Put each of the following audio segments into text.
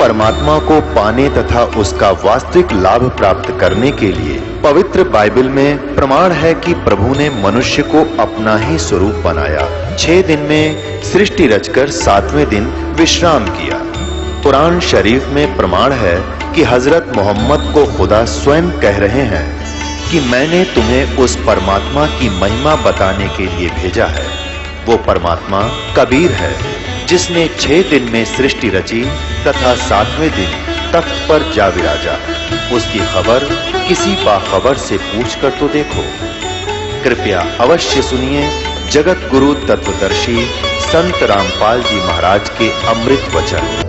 परमात्मा को पाने तथा उसका वास्तविक लाभ प्राप्त करने के लिए पवित्र बाइबल में प्रमाण है कि प्रभु ने मनुष्य को अपना ही स्वरूप बनाया। 6 दिन में सृष्टि रचकर 7वें दिन विश्राम किया। कुरान शरीफ में प्रमाण है कि हजरत मोहम्मद को खुदा स्वयं कह रहे हैं कि मैंने तुम्हें उस परमात्मा की महिमा बताने के लिए भेजा है। वो परमात्मा कबीर है जिसने 6 दिन में सृष्टि रची तथा 7वें दिन तख्त पर जा विराजा। उसकी खबर किसी बाखबर से पूछकर तो देखो। कृपया अवश्य सुनिए जगत गुरु तत्वदर्शी संत रामपाल जी महाराज के अमृत वचन।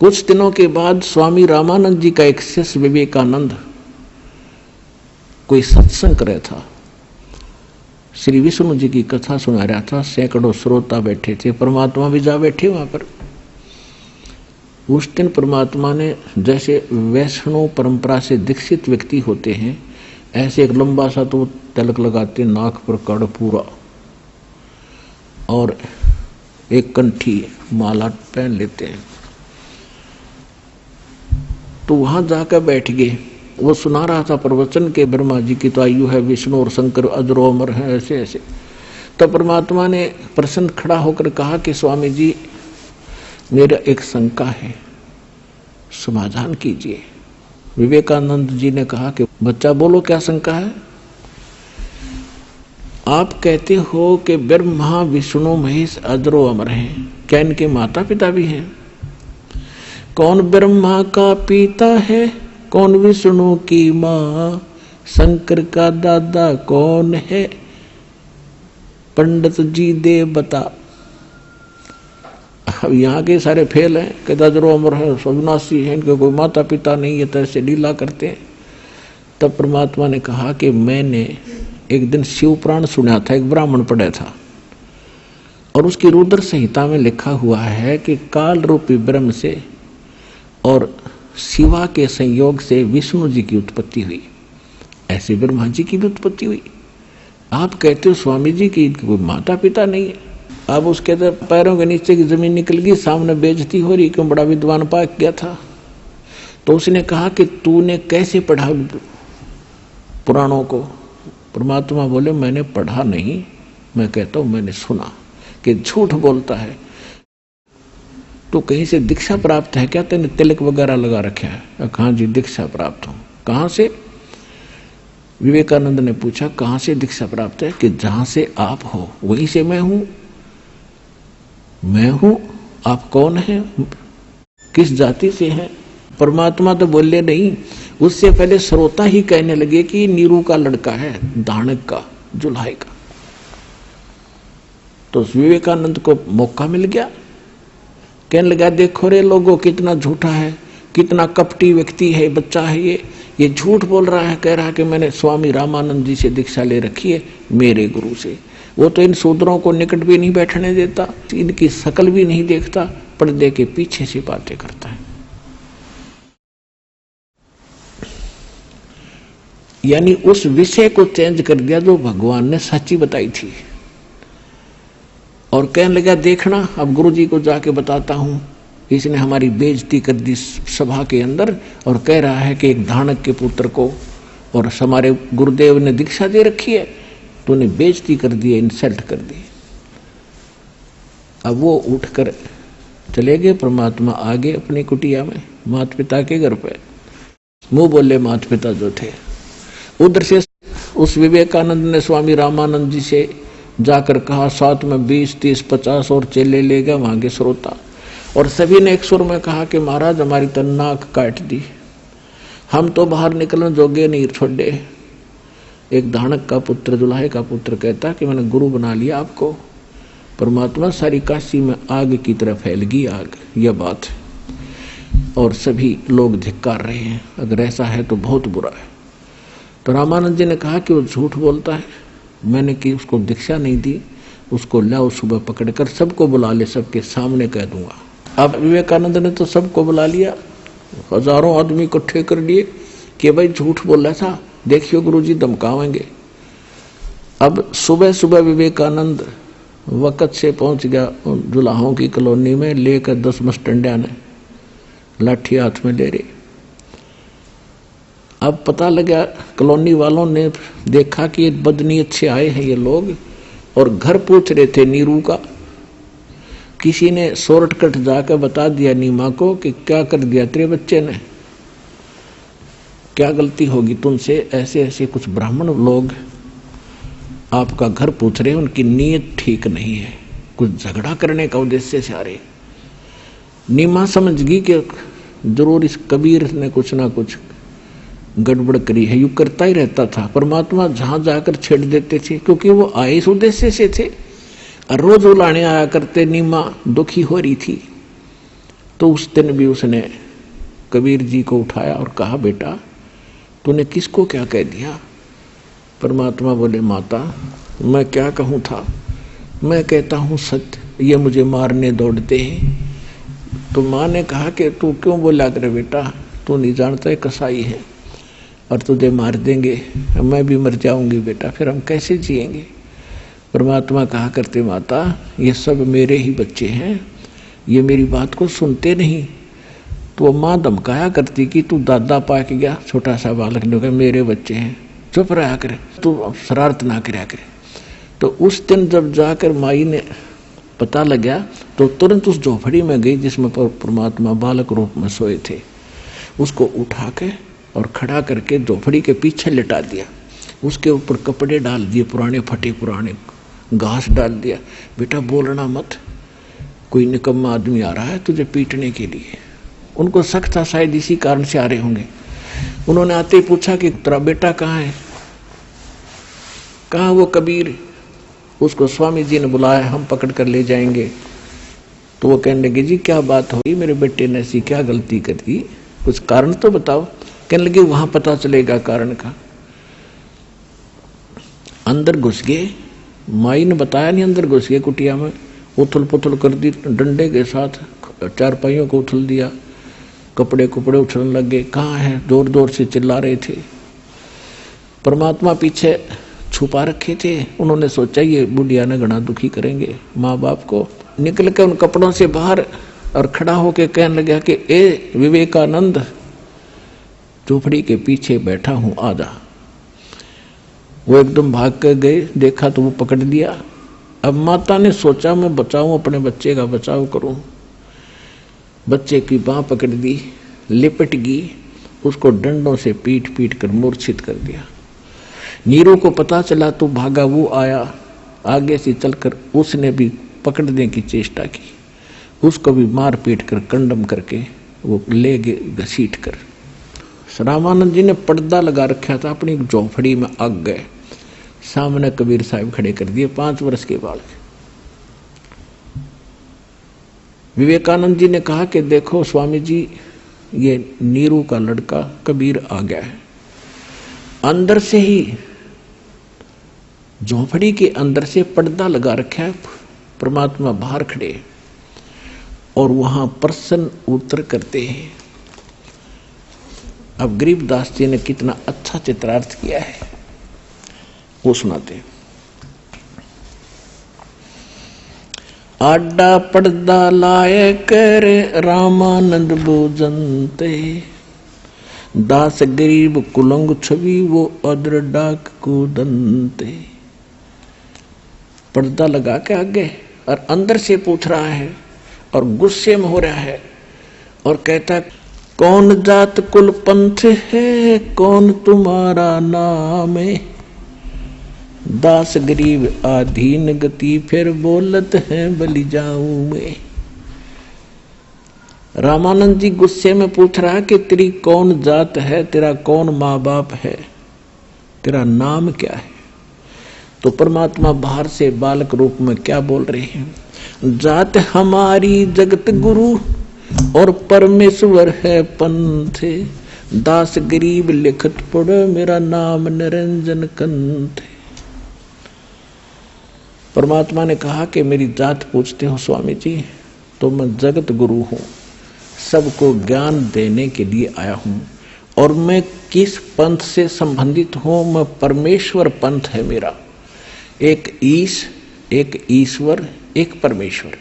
कुछ दिनों के बाद स्वामी रामानंद जी का एक शिष्य विवेकानंद कोई सत्संग कर रहा था। श्री विष्णु जी की कथा सुना रहा था। सैकड़ों श्रोता बैठे थे, परमात्मा भी जा बैठे वहां पर। उस दिन परमात्मा ने, जैसे वैष्णव परंपरा से दीक्षित व्यक्ति होते हैं, ऐसे एक लंबा सा तो तिलक लगाते, नाक पर कड़ पूरा, और एक कंठी माला पहन लेते हैं। तो वहां जाकर बैठ गए। वो सुना रहा था प्रवचन के ब्रह्मा जी की तो आयु है, विष्णु और शंकर अजरो अमर है, ऐसे ऐसे। तब परमात्मा ने प्रसन्न खड़ा होकर कहा कि स्वामी जी, मेरा एक शंका है, समाधान कीजिए। विवेकानंद जी ने कहा कि बच्चा बोलो, क्या शंका है? आप कहते हो कि ब्रह्मा विष्णु महेश अजरो अमर हैं, क्या इनके माता पिता भी हैं? कौन ब्रह्मा का पिता है, कौन विष्णु की माँ, शंकर का दादा कौन है, पंडित जी दे बता। अब यहाँ के सारे फेल हैं, कि अजरो अमर है, सविनाशी है, इनके कोई माता पिता नहीं है, तो ऐसे लीला करते हैं। तब परमात्मा ने कहा कि मैंने एक दिन शिव पुराण सुना था, एक ब्राह्मण पढ़ा था, और उसकी रुद्र संहिता में लिखा हुआ है कि काल रूपी ब्रह्म से और शिवा के संयोग से विष्णु जी की उत्पत्ति हुई, ऐसे ब्रह्मा जी की भी उत्पत्ति हुई। आप कहते हो स्वामी जी की कोई माता पिता नहीं है। अब उसके पैरों के नीचे की जमीन निकल गई, सामने बेइज्जती हो रही, क्यों बड़ा विद्वान पाक गया था। तो उसने कहा कि तूने कैसे पढ़ा पुराणों को? परमात्मा बोले, मैंने पढ़ा नहीं, मैं कहता हूं मैंने सुना कि झूठ बोलता है। तो कहीं से दीक्षा प्राप्त है क्या? तेने तिलक वगैरह लगा रखा है? हाँ जी, दीक्षा प्राप्त हूं। कहां से? विवेकानंद ने पूछा, कहां से दीक्षा प्राप्त है? कि जहां से आप हो वहीं से मैं हूं। मैं हूं? आप कौन हैं, किस जाति से हैं? परमात्मा तो बोले नहीं, उससे पहले श्रोता ही कहने लगे कि नीरू का लड़का है, दानक का, जुल्हाई का। तो विवेकानंद को मौका मिल गया, कहने लगा, देखो रे लोगों, कितना झूठा है, कितना कपटी व्यक्ति है बच्चा है ये झूठ बोल रहा है। कह रहा है कि मैंने स्वामी रामानंद जी से दीक्षा ले रखी है, मेरे गुरु से। वो तो इन शूद्रों को निकट भी नहीं बैठने देता, इनकी शकल भी नहीं देखता, पर्दे के पीछे से बातें करता है। यानी उस विषय को चेंज कर दिया जो भगवान ने सच्ची बताई थी। और कहने लगा, देखना अब गुरुजी को जाके बताता हूं, इसने हमारी बेइज्जती कर दी सभा के अंदर, और कह रहा है कि एक धानक के पुत्र को और हमारे गुरुदेव ने दीक्षा दे रखी है, तूने बेइज्जती कर दी, इंसल्ट कर दी। अब वो उठकर चले गए। परमात्मा आगे अपनी कुटिया में, माता पिता के घर पे। मुंह बोले माता पिता जो थे। उधर से उस विवेकानंद ने स्वामी रामानंद जी से जाकर कहा, साथ में 20, 30, 50 और चेले ले गए वहां के श्रोता, और सभी ने एक सुर में कहा कि महाराज हमारी तो नाक काट दी, हम तो बाहर निकलने जोगे नहीं छोड़े। एक धानक का पुत्र, जुलाहे का पुत्र कहता कि मैंने गुरु बना लिया आपको। परमात्मा सारी काशी में आग की तरह फैल गई आग, यह बात है। और सभी लोग धिक्कार रहे हैं, अगर ऐसा है तो बहुत बुरा है। तो रामानंद जी ने कहा कि वो झूठ बोलता है, मैंने कि उसको दीक्षा नहीं दी, उसको लाओ सुबह पकड़कर सबको बुला ले, सबके सामने कह दूंगा। अब विवेकानंद ने तो सबको बुला लिया, हजारों आदमी इकट्ठे कर लिए कि भाई झूठ बोल रहा था, देखियो गुरुजी धमकावेंगे। अब सुबह सुबह विवेकानंद वक़्त से पहुंच गया जुलाहों की कॉलोनी में, लेकर 10 मस्टंडिया ने लाठी हाथ में ले रहे। अब पता लगा, कॉलोनी वालों ने देखा कि ये बदनीयत से आए हैं ये लोग, और घर पूछ रहे थे नीरू का। किसी ने शॉर्टकट जाकर बता दिया नीमा को कि क्या कर दिया तेरे बच्चे ने, क्या गलती होगी तुमसे, ऐसे ऐसे कुछ ब्राह्मण लोग आपका घर पूछ रहे हैं, उनकी नीयत ठीक नहीं है, कुछ झगड़ा करने का उद्देश्य से आ रहे। नीमा समझ गई कि जरूर इस कबीर ने कुछ ना कुछ गड़बड़ करी है, यू करता ही रहता था। परमात्मा जहां जाकर छेड़ देते थे, क्योंकि वो आए इस उद्देश्य से थे, और रोज उलाने आया करते। नीमा दुखी हो रही थी, तो उस दिन भी उसने कबीर जी को उठाया और कहा, बेटा तूने किसको क्या कह दिया। परमात्मा बोले, माता मैं क्या कहूँ था, मैं कहता हूँ सत्य, ये मुझे मारने दौड़ते हैं। तो माँ ने कहा कि तू क्यों बोला करे बेटा, तू नहीं जानता है कसाई है और तुझे मार देंगे, मैं भी मर जाऊंगी बेटा, फिर हम कैसे जिएंगे। परमात्मा कहा करते, माता ये सब मेरे ही बच्चे हैं, ये मेरी बात को सुनते नहीं। तो माँ धमकाया करती कि तू दादा पाक गया, छोटा सा बालक ने कहा मेरे बच्चे हैं, चुप रहा करे, तू शरारत ना कराया करे। तो उस दिन जब जाकर माई ने पता लगा, तो तुरंत उस झोपड़ी में गई जिसमें परमात्मा बालक रूप में सोए थे, उसको उठा के और खड़ा करके झोपड़ी के पीछे लिटा दिया, उसके ऊपर कपड़े डाल दिए, पुराने फटे पुराने घास डाल दिया। बेटा बोलना मत, कोई निकम्मा आदमी आ रहा है तुझे पीटने के लिए। उनको शक था शायद इसी कारण से आ रहे होंगे। उन्होंने आते ही पूछा कि तेरा बेटा कहाँ है, कहाँ वो कबीर। उसको स्वामी जी ने बुलाया, हम पकड़ कर ले जाएंगे। तो वो कहने लगे, जी क्या बात हुई, मेरे बेटे ने ऐसी क्या गलती कर दी, कुछ कारण तो बताओ। कहने लगे वहां पता चलेगा कारण का। अंदर घुस गए, माई ने बताया नहीं, अंदर घुस गए कुटिया में, उथल पुथल कर दी, डंडे के साथ चारपाइयों को उछल दिया, कपड़े कुपड़े उछलने लग गए। कहाँ है, जोर जोर से चिल्ला रहे थे। परमात्मा पीछे छुपा रखे थे, उन्होंने सोचा ये बुढ़िया ने घना दुखी करेंगे माँ बाप को। निकल के उन कपड़ों से बाहर और खड़ा होके कहने लगा कि ए विवेकानंद, झोपड़ी के पीछे बैठा हूं, आजा। वो एकदम भाग कर गए, देखा तो वो पकड़ दिया। अब माता ने सोचा मैं बचाऊं, अपने बच्चे का बचाव करूं। बच्चे की बांह पकड़ दी, लिपट गई, उसको डंडों से पीट पीट कर मूर्छित कर दिया। नीरू को पता चला तो भागा, वो आया आगे से चलकर, उसने भी पकड़ने की चेष्टा की, उसको भी मार पीट कर कंडम करके वो ले गए घसीट कर। रामानंद जी ने पर्दा लगा रखा था, अपनी झोपड़ी में आग गए, सामने कबीर साहब खड़े कर दिए, 5 वर्ष के बालक। विवेकानंद जी ने कहा कि देखो स्वामी जी, ये नीरू का लड़का कबीर आ गया है। अंदर से ही झोपड़ी के अंदर से पर्दा लगा रखा है, परमात्मा बाहर खड़े और वहां प्रसन्न उत्तर करते हैं। अब गरीबदास जी ने कितना अच्छा चित्रार्थ किया है वो सुनाते हैं। आडा पर्दा लाए कर रामानंद भोजनते, दास गरीब कुलंग छवि वो अद्र डाक को दंते। पर्दा लगा के आगे और अंदर से पूछ रहा है और गुस्से में हो रहा है और कहता कौन जात कुल पंथ है, कौन तुम्हारा नाम है। दास गरीब आधीन गति, फिर बोलत है बलि जाऊं मैं। रामानंद जी गुस्से में पूछ रहा कि तेरी कौन जात है, तेरा कौन माँ बाप है, तेरा नाम क्या है। तो परमात्मा बाहर से बालक रूप में क्या बोल रहे हैं, जात हमारी जगत गुरु और परमेश्वर है पंथ। दास गरीब लिखत पढ़, मेरा नाम निरंजन कंथ। परमात्मा ने कहा कि मेरी जात पूछते हो स्वामी जी, तो मैं जगत गुरु हूं, सबको ज्ञान देने के लिए आया हूं। और मैं किस पंथ से संबंधित हूं, मैं परमेश्वर पंथ है मेरा। एक ईश, एक ईश्वर, एक परमेश्वर।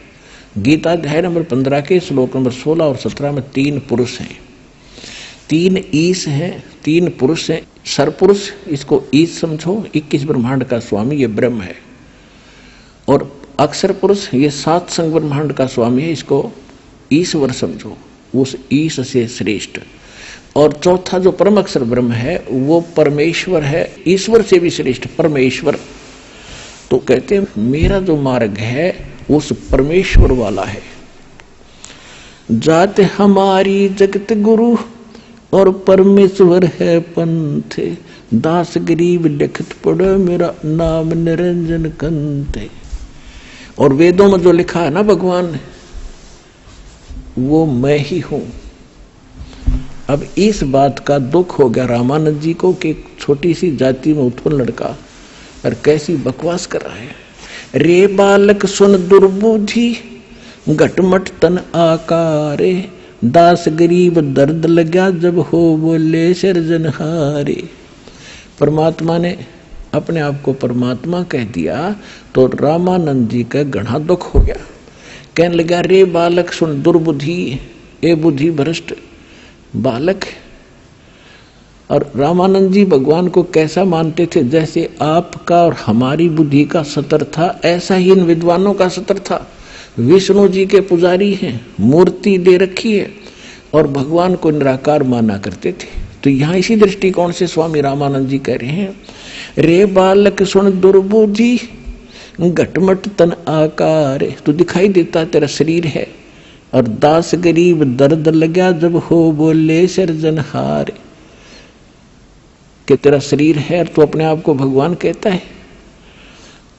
गीता अध्याय नंबर 15 के श्लोक नंबर 16 और 17 में 3 पुरुष हैं, 3 ईश हैं, 3 पुरुष हैं। सरपुरुष इसको ईश समझो, 21 ब्रह्मांड का स्वामी ये ब्रह्म है। और अक्षर पुरुष ये 7 संग ब्रह्मांड का स्वामी है, इसको ईश्वर समझो, उस ईश से श्रेष्ठ। और चौथा जो परम अक्षर ब्रह्म है वो परमेश्वर है, ईश्वर से भी श्रेष्ठ परमेश्वर। तो कहते हैं मेरा जो मार्ग है उस परमेश्वर वाला है। जात हमारी जगत गुरु और परमेश्वर है पंथ। दास गरीब लिखत पढ़, मेरा नाम निरंजन कंथ। और वेदों में जो लिखा है ना भगवान ने, वो मैं ही हूं। अब इस बात का दुख हो गया रामानंद जी को कि छोटी सी जाति में उत्पन्न लड़का और कैसी बकवास कर रहा है। रे बालक सुन दुर्बुद्धि, घटमट तन आकारे। दास गरीब दर्द लगा, जब हो बोले सिरजनहारे। परमात्मा ने अपने आप को परमात्मा कह दिया तो रामानंद जी का घना दुख हो गया। कहने लगा रे बालक सुन दुर्बुद्धि, ए बुद्धि भ्रष्ट बालक। और रामानंद जी भगवान को कैसा मानते थे, जैसे आपका और हमारी बुद्धि का सतर था, ऐसा ही इन विद्वानों का सतर था। विष्णु जी के पुजारी हैं, मूर्ति दे रखी है और भगवान को निराकार माना करते थे। तो यहाँ इसी दृष्टिकोण से स्वामी रामानंद जी कह रहे हैं, रे बालक सुन दुर्बुद्धि, घटमट तन आकार। तो दिखाई देता तेरा शरीर है, और दास गरीब दर्द लगा, जब हो बोले सिरजनहार। कि तेरा शरीर है और तू अपने आप को भगवान कहता है।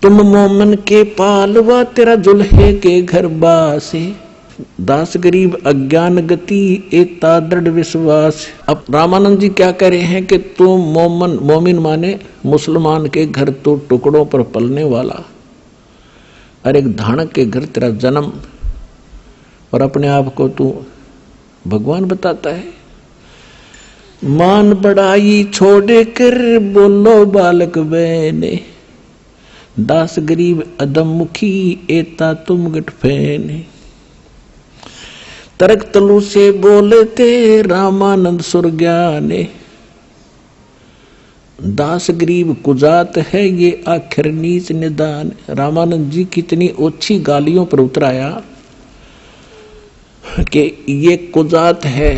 तुम मोमन के पालवा, तेरा जुल्हे के घर बासे। दास गरीब अज्ञान गति, एता दृढ़ विश्वास। अब रामानंद जी क्या कह रहे हैं कि तू मोमिन माने मुसलमान के घर तो टुकड़ों पर पलने वाला, और एक धानक के घर तेरा जन्म, और अपने आप को तू भगवान बताता है। मान बढ़ाई छोड़े कर, बोलो बालक बहने। दास गरीब अदम मुखी, एता तुम गठ फैने। तरक तलु से बोलते रामानंद सुरज्ञाने। दास गरीब कुजात है, ये आखिर नीच निदान। रामानंद जी कितनी ओछी गालियों पर उतराया कि ये कुजात है।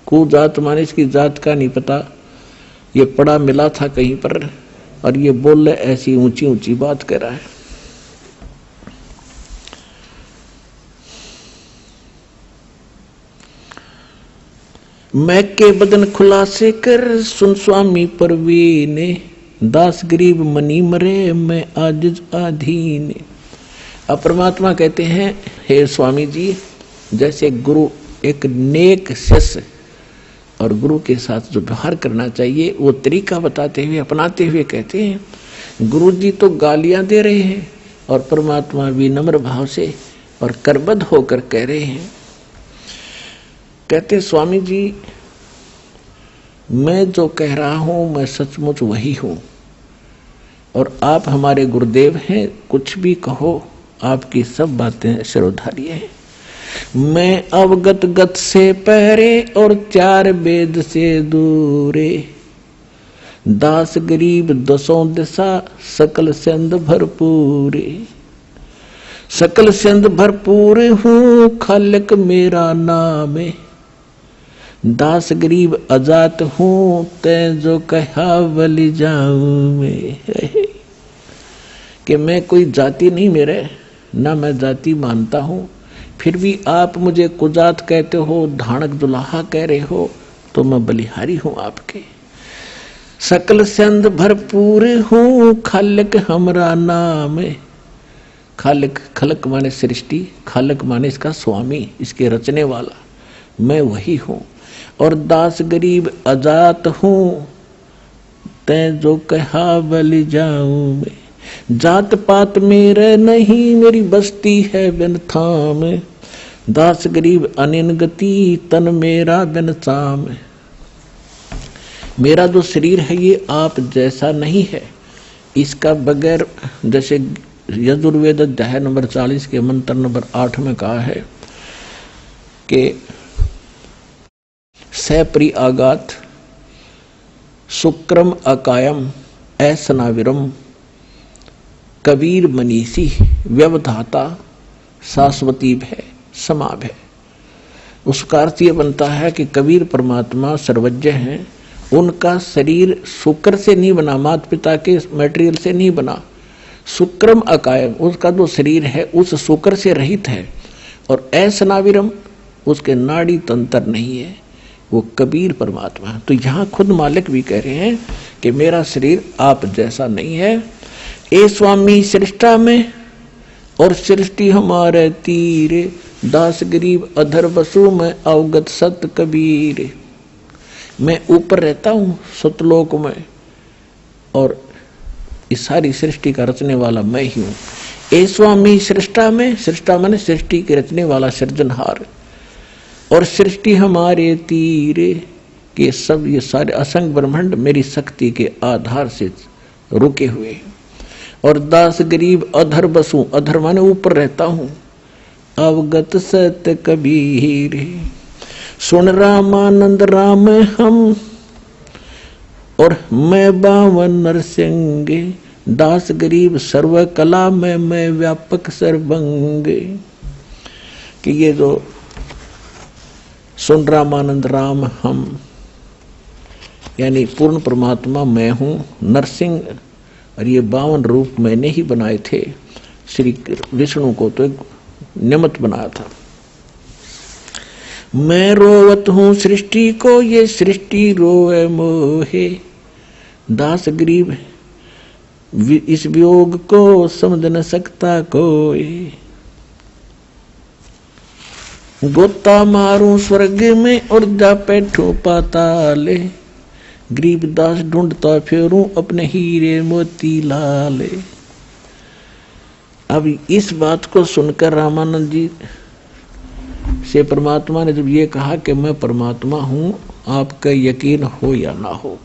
कुजात माने इसकी जात का नहीं पता, ये पढ़ा मिला था कहीं पर, और ये बोल ऐसी ऊंची ऊंची बात कर रहा है। मैं के बदन खुलासे कर, सुन स्वामी परवीने। दास गरीब मनी मरे, मैं आजिज आधीन। अब परमात्मा कहते हैं, हे स्वामी जी, जैसे गुरु एक नेक शिष्य और गुरु के साथ जो व्यवहार करना चाहिए वो तरीका बताते हुए, अपनाते हुए कहते हैं, गुरु जी तो गालियां दे रहे हैं और परमात्मा विनम्र भाव से और करबद्ध होकर कह रहे हैं। कहते स्वामी जी, मैं जो कह रहा हूं मैं सचमुच वही हूं, और आप हमारे गुरुदेव हैं, कुछ भी कहो आपकी सब बातें सिरोधार्य हैं। मैं अवगत गत से पहरे और 4 वेद से दूरे। दास गरीब दसों दिशा, सकल सिंध भरपूरे। सकल सिंध भरपूर हूँ, खालिक मेरा नाम है। दास गरीब अजात हूं तै जो कहा बलि जाऊं मैं। कि मैं कोई जाति नहीं मेरे, ना मैं जाति मानता हूं, फिर भी आप मुझे कुजात कहते हो, धानक दुल्हा कह रहे हो, तो मैं बलिहारी हूं आपके। सकल संद भरपूर हूं खालिक हमरा नाम। खालिक, खलक माने सृष्टि, खालिक माने इसका स्वामी, इसके रचने वाला, मैं वही हूं। और दास गरीब अजात हूं तै जो कहा बलि जाऊं मैं। जात पात मेरे नहीं मेरी बस्ती है बिन थाम। दास गरीब अनिन गति तन मेरा बिन चाम। मेरा जो शरीर है ये आप जैसा नहीं है, इसका बगैर, जैसे यजुर्वेद अध्याय नंबर 40 के मंत्र नंबर 8 में कहा है कि सप्रि आगात शुक्रम अकायम ऐसनाविरम कबीर मनीषी व्यवधाता शाश्वती भय समाभय। उसका अर्थ ये बनता है कि कबीर परमात्मा सर्वज्ञ हैं, उनका शरीर शुक्र से नहीं बना, माता पिता के मटेरियल से नहीं बना। शुक्रम अकायम, उसका जो शरीर है उस शुक्र से रहित है। और ऐसनाविरम, उसके नाड़ी तंत्र नहीं है, वो कबीर परमात्मा। तो यहाँ खुद मालिक भी कह रहे हैं कि मेरा शरीर आप जैसा नहीं है। ए स्वामी सृष्टा में और सृष्टि हमारे तीरे। दास गरीब अधर बसु में अवगत सत कबीर। मैं ऊपर रहता हूँ सतलोक में, और इस सारी सृष्टि का रचने वाला मैं ही हूँ। ए स्वामी सृष्टा में, सृष्टा माने सृष्टि के रचने वाला सृजनहार। और सृष्टि हमारे तीरे, के सब ये सारे असंग ब्रह्मांड मेरी शक्ति के आधार से रुके हुए। और दास गरीब अधर बसू, अधर माने ऊपर रहता हूं। अवगत सत कबीर, सुन रामानंद राम हम, और मैं बावन नरसिंह। दास गरीब सर्व कला में मैं व्यापक सर्वंग। कि ये जो सुन रामानंद राम हम, यानी पूर्ण परमात्मा मैं हूं, नरसिंह, और ये 52 रूप मैंने ही बनाए थे। श्री विष्णु को तो एक निमित्त बनाया था। मैं रोवत हूं सृष्टि को, ये सृष्टि रोवे मोहे। दास गरीब इस वियोग को समझ न सकता कोई। गोता मारूं स्वर्ग में और जा बैठूं पाताले। गरीबदास ढूंढता फेरूं अपने हीरे मोती लाले। अब इस बात को सुनकर रामानंद जी से परमात्मा ने जब ये कहा कि मैं परमात्मा हूं, आपका यकीन हो या ना हो,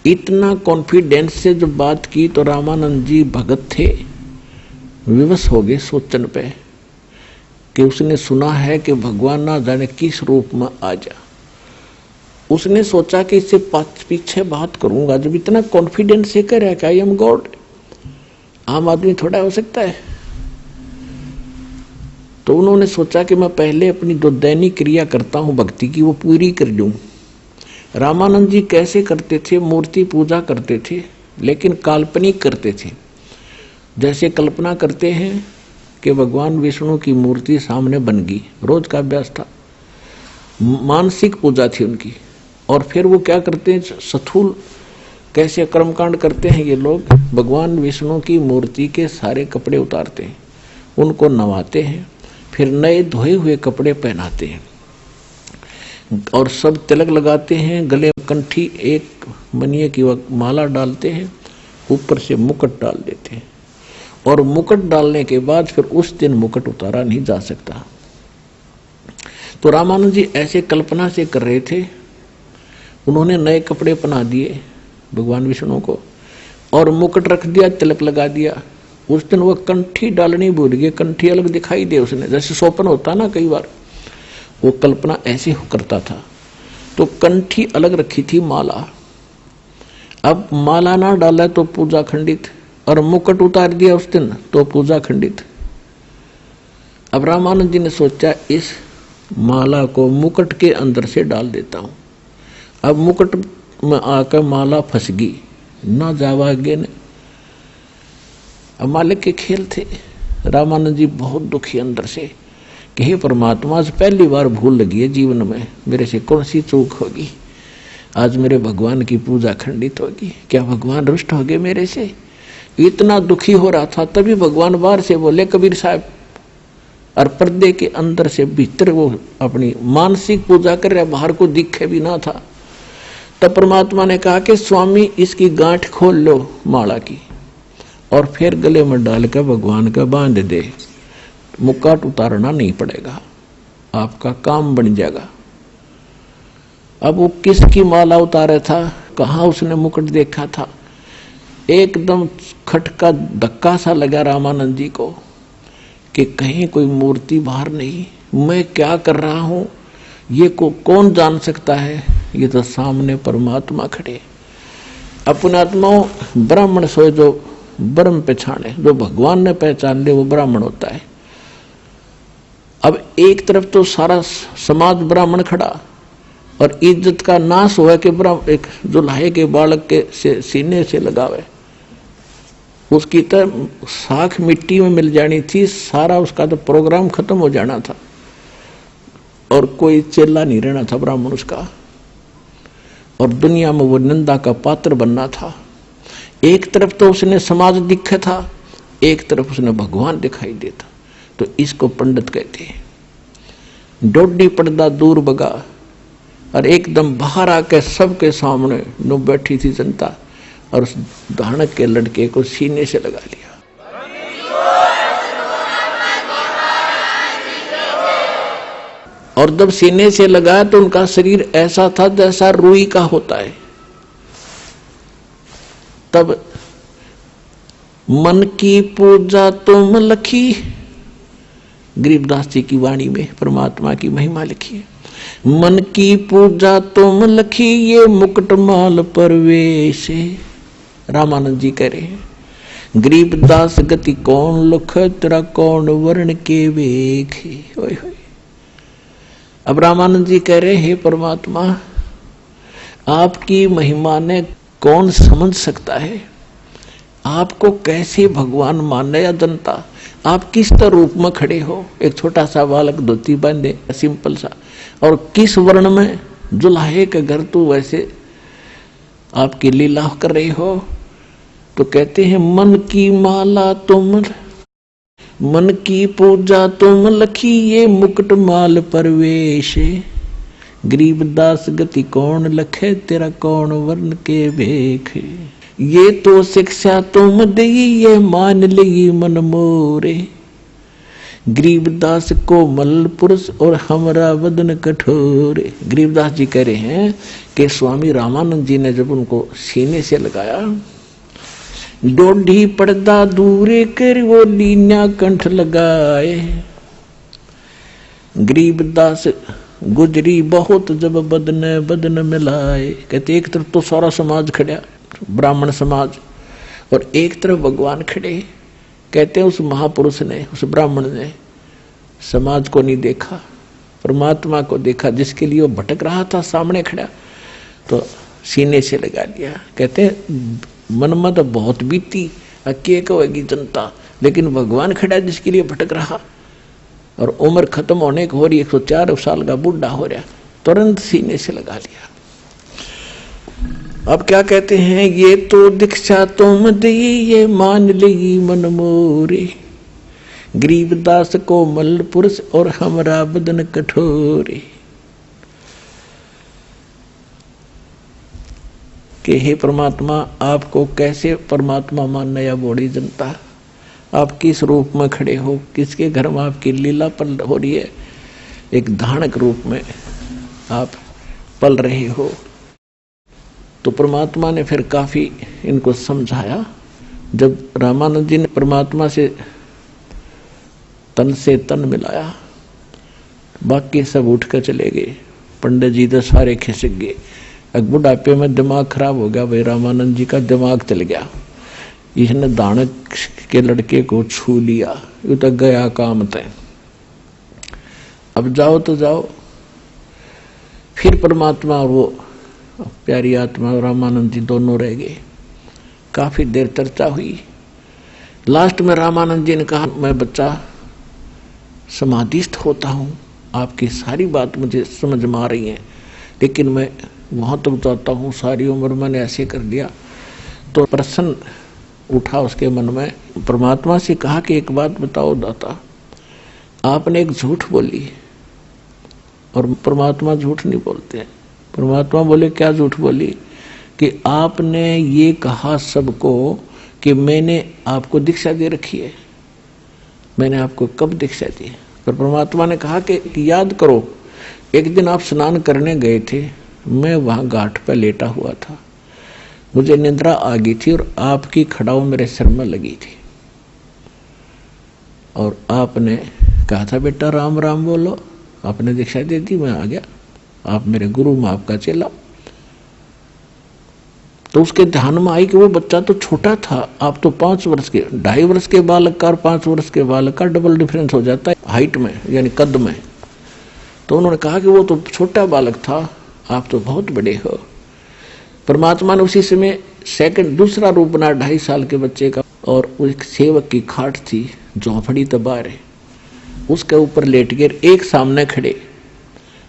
इतना कॉन्फिडेंस से जब बात की तो रामानंद जी भगत थे, विवश हो गए सोचन पे कि उसने सुना है कि भगवान ना जाने किस रूप में आ जा। उसने सोचा कि इससे पीछे बात करूंगा, जब इतना कॉन्फिडेंस से कह रहा है कि आई एम गॉड, आम आदमी थोड़ा हो सकता है। तो उन्होंने सोचा कि मैं पहले अपनी जो दैनिक क्रिया करता हूं भक्ति की वो पूरी कर लूं। रामानंद जी कैसे करते थे? मूर्ति पूजा करते थे, लेकिन काल्पनिक करते थे। जैसे कल्पना करते हैं कि भगवान विष्णु की मूर्ति सामने बन गई, रोज का अभ्यास था, मानसिक पूजा थी उनकी। और फिर वो क्या करते हैं, स्थूल कैसे कर्मकांड करते हैं ये लोग, भगवान विष्णु की मूर्ति के सारे कपड़े उतारते हैं, उनको नवाते हैं, फिर नए धोए हुए कपड़े पहनाते हैं और सब तिलक लगाते हैं, गले में कंठी एक मनिये की माला डालते हैं, ऊपर से मुकुट डाल देते हैं। और मुकुट डालने के बाद फिर उस दिन मुकुट उतारा नहीं जा सकता। तो रामानंद जी ऐसे कल्पना से कर रहे थे। उन्होंने नए कपड़े पहना दिए भगवान विष्णु को और मुकुट रख दिया, तिलक लगा दिया। उस दिन वो कंठी डालनी भूल गए, कंठी अलग दिखाई दे उसने, जैसे स्वप्न होता ना कई बार, वो कल्पना ऐसे करता था। तो कंठी अलग रखी थी माला, अब माला ना डाला तो पूजा खंडित, और मुकुट उतार दिया उस दिन तो पूजा खंडित। अब रामानंद जी ने सोचा इस माला को मुकुट के अंदर से डाल देता हूं। अब मुकुट में आकर माला फंस गई, ना जावा आगे ने। अब मालिक के खेल थे। रामानंद जी बहुत दुखी अंदर से कि हे परमात्मा, आज पहली बार भूल लगी है जीवन में, मेरे से कौन सी चूक होगी, आज मेरे भगवान की पूजा खंडित होगी, क्या भगवान रुष्ट हो गए मेरे से। इतना दुखी हो रहा था, तभी भगवान बाहर से बोले कबीर साहब, और पर्दे के अंदर से भीतर वो अपनी मानसिक पूजा कर रहे, बाहर को दिखे भी ना था। तब परमात्मा ने कहा कि स्वामी इसकी गांठ खोल लो माला की, और फिर गले में डालकर भगवान का बांध दे, मुकुट उतारना नहीं पड़ेगा, आपका काम बन जाएगा। अब वो किसकी माला उतारे था, कहाँ उसने मुकुट देखा था। एकदम खटका धक्का सा लगा रामानंद जी को कि कहीं कोई मूर्ति बाहर नहीं, मैं क्या कर रहा हूं ये को कौन जान सकता है, ये तो सामने परमात्मा खड़े। अपने आत्माओं ब्राह्मण सोए जो ब्रह्म पहचाने, जो भगवान ने पहचान ले वो ब्राह्मण होता है। अब एक तरफ तो सारा समाज ब्राह्मण खड़ा और इज्जत का नाश हुआ कि एक जुल्हे के बालक के सीने से लगावे, उसकी तो साख मिट्टी में मिल जानी थी, सारा उसका तो प्रोग्राम खत्म हो जाना था और कोई चेला नहीं रहना था ब्राह्मण उसका, और दुनिया में वो निंदा का पात्र बनना था। एक तरफ तो उसने समाज दिखा था, एक तरफ उसने भगवान दिखाई देता। तो इसको पंडित कहते हैं। डोडी पर्दा दूर बगा और एकदम बाहर आके सबके सामने नो बैठी थी जनता, और उस धानक के लड़के को सीने से लगा लिया। और जब सीने से लगाया तो उनका शरीर ऐसा था जैसा रुई का होता है। तब मन की पूजा तुम लखी, गरीबदास जी की वाणी में परमात्मा की महिमा लिखी है। मन की पूजा तुम लखी, ये मुकुट माल परवेश। रामानंद जी कह रहे हैं गरीबदास गति कौन लुख, तेरा कौन वर्ण के वेख। अब रामानंद जी कह रहे हैं परमात्मा, आपकी महिमा ने कौन समझ सकता है, आपको कैसे भगवान माने या जनता। आप किस तरह रूप में खड़े हो, एक छोटा सा बालक धोती बांधे सिंपल सा, और किस वर्ण में, जुल्हे के घर तू वैसे आपकी लीला कर रहे हो। तो कहते हैं मन की माला तुम, मन की पूजा तुम लखी, ये मुकुट माल परवेश। गरीबदास गति कौन लखे, तेरा कौन वर्ण के भेख। ये तो शिक्षा तुम दई, ये मान ली मन मोरे। गरीबदास को मल पुरुष और हमरा वदन कठोरे। गरीबदास जी कह रहे हैं कि स्वामी रामानंद जी ने जब उनको सीने से लगाया, डोढ़ी पर्दा दूरे कर वो लीना कंठ लगाए। गरीबदास गुजरी बहुत जब बदन बदन मिलाए। कहते एक तरफ तो सारा समाज खड़ा, ब्राह्मण समाज, और एक तरफ भगवान खड़े। कहते हैं उस महापुरुष ने, उस ब्राह्मण ने समाज को नहीं देखा, परमात्मा को देखा, जिसके लिए वो भटक रहा था सामने खड़ा, तो सीने से लगा लिया। कहते हैं मन में तो बहुत बीती, अके कहेगी जनता, लेकिन भगवान खड़ा जिसके लिए भटक रहा, और उम्र खत्म होने को हो रही, 104 साल का बूढ़ा हो रहा, तुरंत सीने से लगा लिया। अब क्या कहते हैं, ये तो दीक्षा तुम दी, ये मान ली मन मोरे। गरीबदास को मल पुरुष और हमरा बदन कठोरे। कि हे परमात्मा, आपको कैसे परमात्मा मानना या बड़ी जनता, आप किस रूप में खड़े हो, किसके घर में आपकी लीला पल हो रही है, एक धानक रूप में आप पल रहे हो। तो परमात्मा ने फिर काफी इनको समझाया। जब रामानंद जी ने परमात्मा से तन मिलाया, बाकी सब उठ कर चले गए। पंडित जी तो सारे खिसक गए। अब बुढ़ापे में दिमाग खराब हो गया भाई, रामानंद जी का दिमाग चल गया। इसने दानक के लड़के को छू लिया, ये तो गया काम तय। अब जाओ तो जाओ। फिर परमात्मा और वो प्यारी आत्मा और रामानंद जी दोनों रह गए। काफी देर चर्चा हुई। लास्ट में रामानंद जी ने कहा, मैं बच्चा समाधिस्थ होता हूँ, आपकी सारी बात मुझे समझ में आ रही है, लेकिन मैं वहां तक जाता हूँ, सारी उम्र मैंने ऐसे कर दिया। तो प्रश्न उठा उसके मन में। परमात्मा से कहा कि एक बात बताओ दाता, आपने एक झूठ बोली। और परमात्मा झूठ नहीं बोलते। परमात्मा बोले, क्या झूठ बोली? कि आपने ये कहा सबको कि मैंने आपको दीक्षा दे रखी है। मैंने आपको कब दीक्षा दी? पर परमात्मा ने कहा कि याद करो, एक दिन आप स्नान करने गए थे, मैं वहां घाट पर लेटा हुआ था, मुझे निद्रा आ गई थी और आपकी खड़ाऊ मेरे सिर में लगी थी और आपने कहा था बेटा राम राम बोलो। आपने दीक्षा दे दी, मैं आ गया, आप मेरे गुरु, मैं आपका चेला। तो उसके ध्यान में आई कि वो बच्चा तो छोटा था, आप तो 5 वर्ष के, 2.5 वर्ष के बालक का और 5 वर्ष के बालक का डबल डिफरेंस हो जाता है हाइट में, यानी कद में। तो उन्होंने कहा कि वो तो छोटा बालक था, आप तो बहुत बड़े हो। परमात्मा ने उसी समय सेकंड दूसरा रूप बना 2.5 साल के बच्चे का, और एक सेवक की खाट थी, झोंपड़ी तबार है, उसके ऊपर लेट गए, एक सामने खड़े।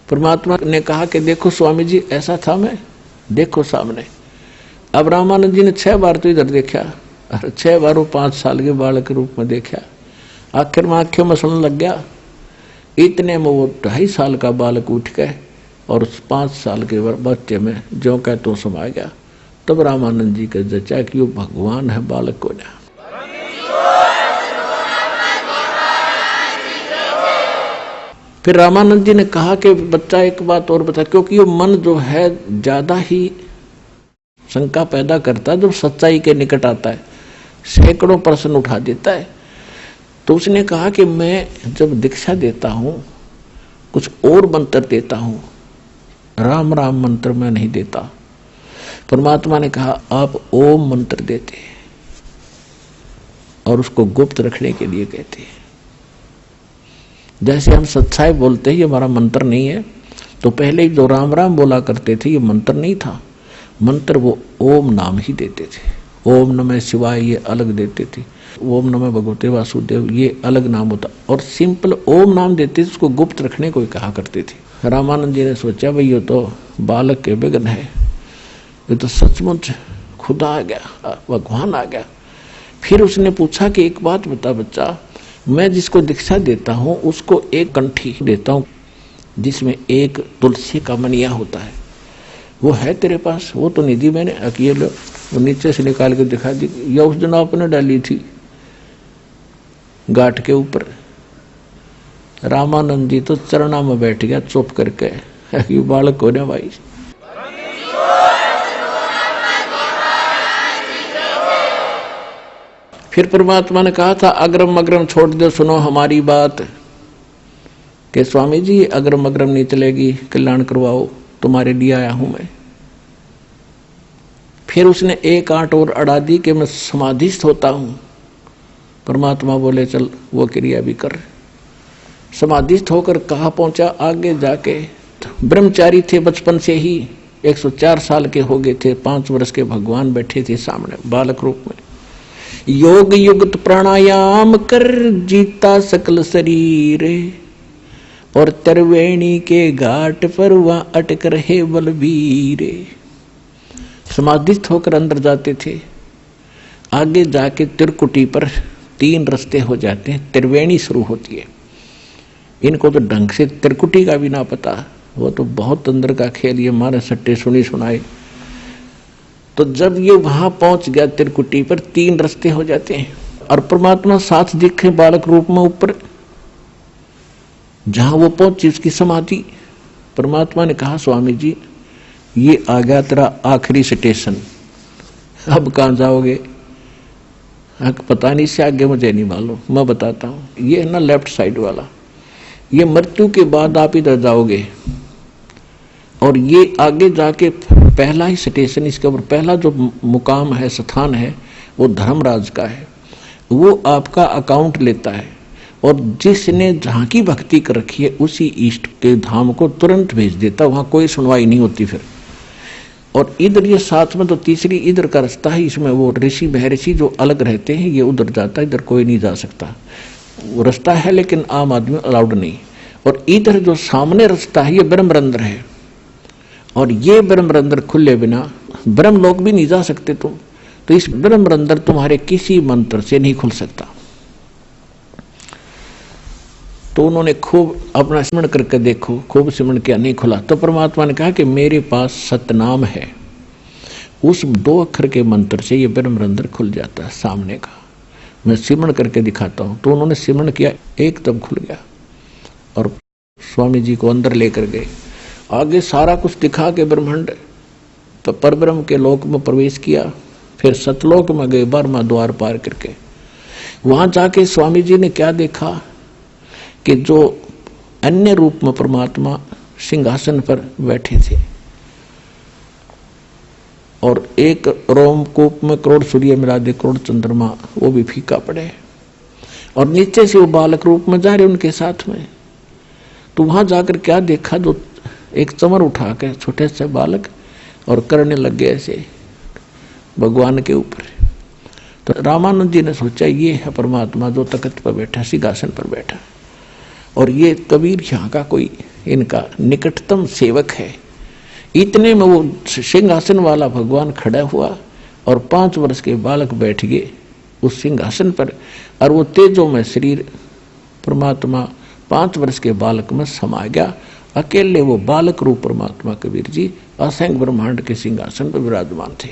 परमात्मा ने कहा कि देखो स्वामी जी, ऐसा था मैं, देखो सामने। अब रामानंद जी ने 6 बार तो इधर देखा और 6 बार वो 5 साल के बालक के रूप में देखा। आखिर में आंखें मसलने लग गया। इतने में वो 2.5 साल का बालक उठ गए और उस 5 साल के बच्चे में जो कह तो समा गया। तब रामानंद जी का जचा कि वो भगवान है बालक को ना। फिर रामानंद जी ने कहा कि बच्चा एक बात और बता, क्योंकि ये मन जो है ज्यादा ही शंका पैदा करता है जब सच्चाई के निकट आता है, सैकड़ों प्रश्न उठा देता है। तो उसने कहा कि मैं जब दीक्षा देता हूं कुछ और मंत्र देता हूं, राम राम मंत्र मैं नहीं देता। परमात्मा ने कहा आप ओम मंत्र देते और उसको गुप्त रखने के लिए कहते हैं। जैसे हम सच्चाई बोलते हैं, ये हमारा मंत्र नहीं है। तो पहले जो राम राम बोला करते थे ये मंत्र नहीं था, मंत्र वो ओम नाम ही देते थे। ओम नमः शिवाय ये अलग देते थे, ओम नमः भगवते वासुदेव ये अलग नाम होता, और सिंपल ओम नाम देते थे, उसको गुप्त रखने को कहा करते थे। रामानंद जी ने सोचा भाई ये तो बालक के विघ्न है, ये तो सचमुच खुदा आ गया, भगवान आ गया। फिर उसने पूछा कि एक बात बता बच्चा, मैं जिसको दीक्षा देता हूं उसको एक कंठी देता हूं जिसमें एक तुलसी का मनिया होता है, वो है तेरे पास? वो तो निधि मैंने अकेले वो नीचे से निकाल के दिखा दी, या उस दिन आपने डाली थी घाट के ऊपर। रामानंद जी तो चरणा में बैठ गया चुप करके, ये बालक हो ना भाई। फिर परमात्मा ने कहा था अग्रम अग्रम छोड़ दो, सुनो हमारी बात। कि स्वामी जी अग्रम अग्रम नहीं चलेगी, कल्याण करवाओ, तुम्हारे लिए आया हूं मैं। फिर उसने एक आंट और अड़ा दी कि मैं समाधिस्थ होता हूं। परमात्मा बोले चल वो क्रिया भी कर। समाधिस्थ होकर कहाँ पहुंचा? आगे जाके ब्रह्मचारी थे बचपन से ही, 104 साल के हो गए थे, 5 वर्ष के भगवान बैठे थे सामने बालक रूप में। योग युक्त प्राणायाम कर जीता सकल शरीर, और त्रिवेणी के घाट पर वहां अटक रहे बलबीर। समाधिस्थ होकर अंदर जाते थे, आगे जाके त्रिकुटी पर 3 रास्ते हो जाते हैं, त्रिवेणी शुरू होती है। इनको तो ढंग से त्रिकुटी का भी ना पता, वो तो बहुत अंदर का खेल, ये मारे सट्टे सुनी सुनाए। तो जब ये वहां पहुंच गया त्रिकुटी पर 3 रास्ते हो जाते हैं, और परमात्मा साथ दिखे बालक रूप में ऊपर। जहां वो पहुंची उसकी समाधि। परमात्मा ने कहा स्वामी जी ये आ गया तेरा आखिरी स्टेशन, अब कहां जाओगे? पता नहीं, से आगे मुझे नहीं मालूम, मैं बताता हूं। ये है ना लेफ्ट साइड वाला, ये मृत्यु के बाद आप इधर जाओगे, और ये आगे जाके पहला ही स्टेशन, इसके ऊपर पहला जो मुकाम है, स्थान है, वो धर्मराज का है। वो आपका अकाउंट लेता है, और जिसने जहाँ की भक्ति कर रखी है उसी इष्ट के धाम को तुरंत भेज देता, वहाँ कोई सुनवाई नहीं होती फिर। और इधर ये साथ में तो तीसरी इधर का रास्ता है, इसमें वो ऋषि महर्षि जो अलग रहते हैं ये उधर जाता है, इधर कोई नहीं जा सकता। वो रास्ता है लेकिन आम आदमी अलाउड नहीं। और इधर जो सामने रास्ता है ये ब्रह्मरंध्र है, और ये ब्रह्मरंध्र खुले बिना ब्रह्म लोक भी नहीं जा सकते तुम। तो इस ब्रह्मरंध्र तुम्हारे किसी मंत्र से नहीं खुल सकता। तो उन्होंने खूब अपना स्मरण करके देखो, खूब स्मरण किया, नहीं खुला। तो परमात्मा ने कहा कि मेरे पास सतनाम है, उस 2 अक्षर के मंत्र से ये ब्रह्मरंध्र खुल जाता है सामने का। मैं सिमरण करके दिखाता हूँ। तो उन्होंने सिमरण किया, एकदम खुल गया और स्वामी जी को अंदर लेकर गए। आगे सारा कुछ दिखा के ब्रह्मांड परब्रह्म के लोक में प्रवेश किया। फिर सतलोक में गए 12वां द्वार पार करके। वहां जाके स्वामी जी ने क्या देखा कि जो अन्य रूप में परमात्मा सिंहासन पर बैठे थे और एक रोमकूप में करोड़ सूर्य मिला दे, करोड़ चंद्रमा, वो भी फीका पड़े, और नीचे से वो बालक रूप में जा रहे उनके साथ में। तो वहां जाकर क्या देखा, जो एक चमर उठा के छोटे से बालक और करने लग गए ऐसे भगवान के ऊपर। तो रामानंद जी ने सोचा ये है परमात्मा जो तख्त पर बैठा, सिंहासन पर बैठा, और ये कबीर यहाँ का कोई इनका निकटतम सेवक है। इतने में वो सिंहासन वाला भगवान खड़ा हुआ और 5 वर्ष के बालक बैठ गए उस सिंहासन पर, और वो तेजो में शरीर परमात्मा 5 वर्ष के बालक में समा गया। अकेले वो बालक रूप परमात्मा कबीर जी असंख्य ब्रह्मांड के सिंहासन पर विराजमान थे।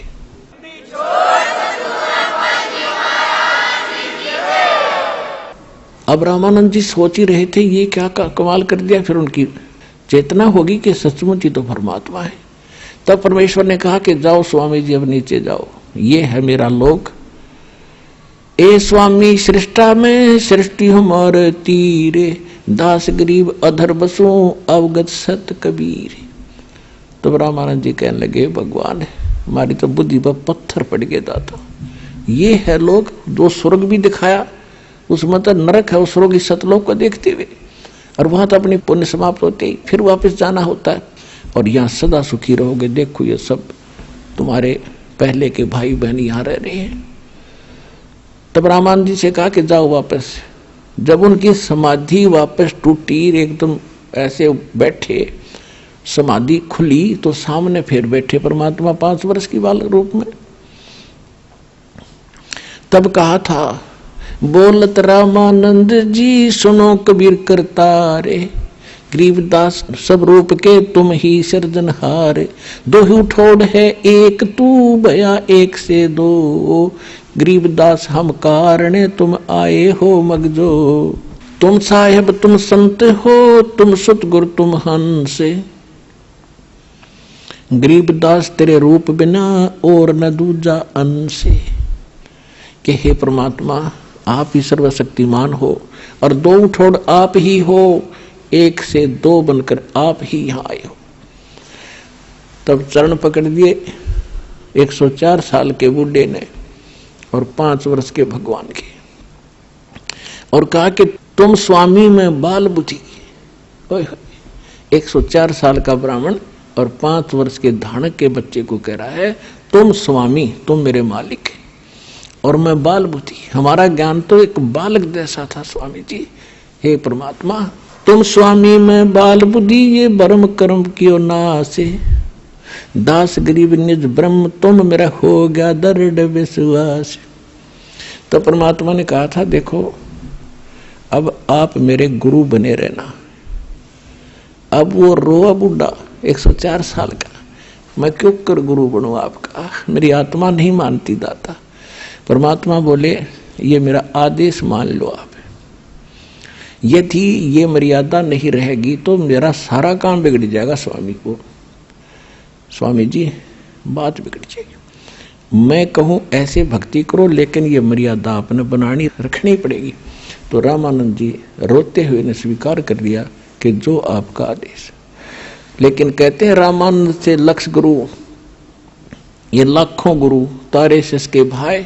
अब रामानंद जी सोच ही रहे थे ये क्या कमाल कर दिया। फिर उनकी चेतना होगी कि सचमुच ही तो परमात्मा है। तब परमेश्वर ने कहा कि जाओ स्वामी जी, अब नीचे जाओ, ये है मेरा लोक। ए स्वामी सृष्टा में सृष्टि हमारे तीरे, दास गरीब अधर बसो अवगत सत कबीर। तो रामानंद जी कहने लगे भगवान हमारी तो बुद्धि पर पत्थर पड़ गया दाता। ये है लोग जो स्वर्ग भी दिखाया, उसमें तो नरक है, उस स्वर्ग इस सतलोक को देखते हुए, और वहां तो अपनी पुण्य समाप्त होते ही फिर वापस जाना होता है, और यहाँ सदा सुखी रहोगे। देखो ये सब तुम्हारे पहले के भाई बहन यहाँ रह रहे हैं। तब रामानंद जी से कहा कि जाओ वापस। जब उनकी समाधि वापस टूटी, एकदम ऐसे बैठे, समाधि खुली, तो सामने फिर बैठे परमात्मा 5 वर्ष की बालक रूप में। तब कहा था बोलत रामानंद जी सुनो कबीर करतारे, गरीबदास सब रूप के तुम ही सृजनहार। दो ही ठोड़ है एक तू भया एक से 2, गरीबदास हम कारण तुम आए हो मगजो। तुम साहेब तुम संत हो, तुम सतगुर तुम हंस, गरीबदास तेरे रूप बिना और न दूजा अंश। कि हे परमात्मा आप ही सर्वशक्तिमान हो, और 2 ठोड़ आप ही हो, 1 से 2 बनकर आप ही यहाँ आए हो। तब चरण पकड़ दिए 104 साल के बूढ़े ने और 5 वर्ष के भगवान के, और कहा कि तुम स्वामी में बाल बुद्धि। 104 साल का ब्राह्मण और 5 वर्ष के धानक के बच्चे को कह रहा है तुम स्वामी, तुम मेरे मालिक है और मैं बाल बुद्धि। हमारा ज्ञान तो एक बालक जैसा था स्वामी जी। हे परमात्मा तुम स्वामी में बाल बुद्धि, ये ब्रह्म कर्म कियो नासे, दास गरीब निज ब्रह्म तुम मेरा हो गया दृढ़ विश्वास। तो परमात्मा ने कहा था देखो अब आप मेरे गुरु बने रहना। अब वो रोआ बूढ़ा 104 साल का, मैं क्यों कर गुरु बनूं आपका, मेरी आत्मा नहीं मानती दाता। परमात्मा बोले ये मेरा आदेश मान लो आप, यदि ये मर्यादा नहीं रहेगी तो मेरा सारा काम बिगड़ जाएगा। स्वामी को स्वामी जी बात बिगड़ जाएगी। मैं कहूँ ऐसे भक्ति करो, लेकिन ये मर्यादा आपने बनानी रखनी पड़ेगी। तो रामानंद जी रोते हुए ने स्वीकार कर लिया कि जो आपका आदेश। लेकिन कहते हैं रामानंद से लक्ष गुरु, ये लाखों गुरु तारे से के भाई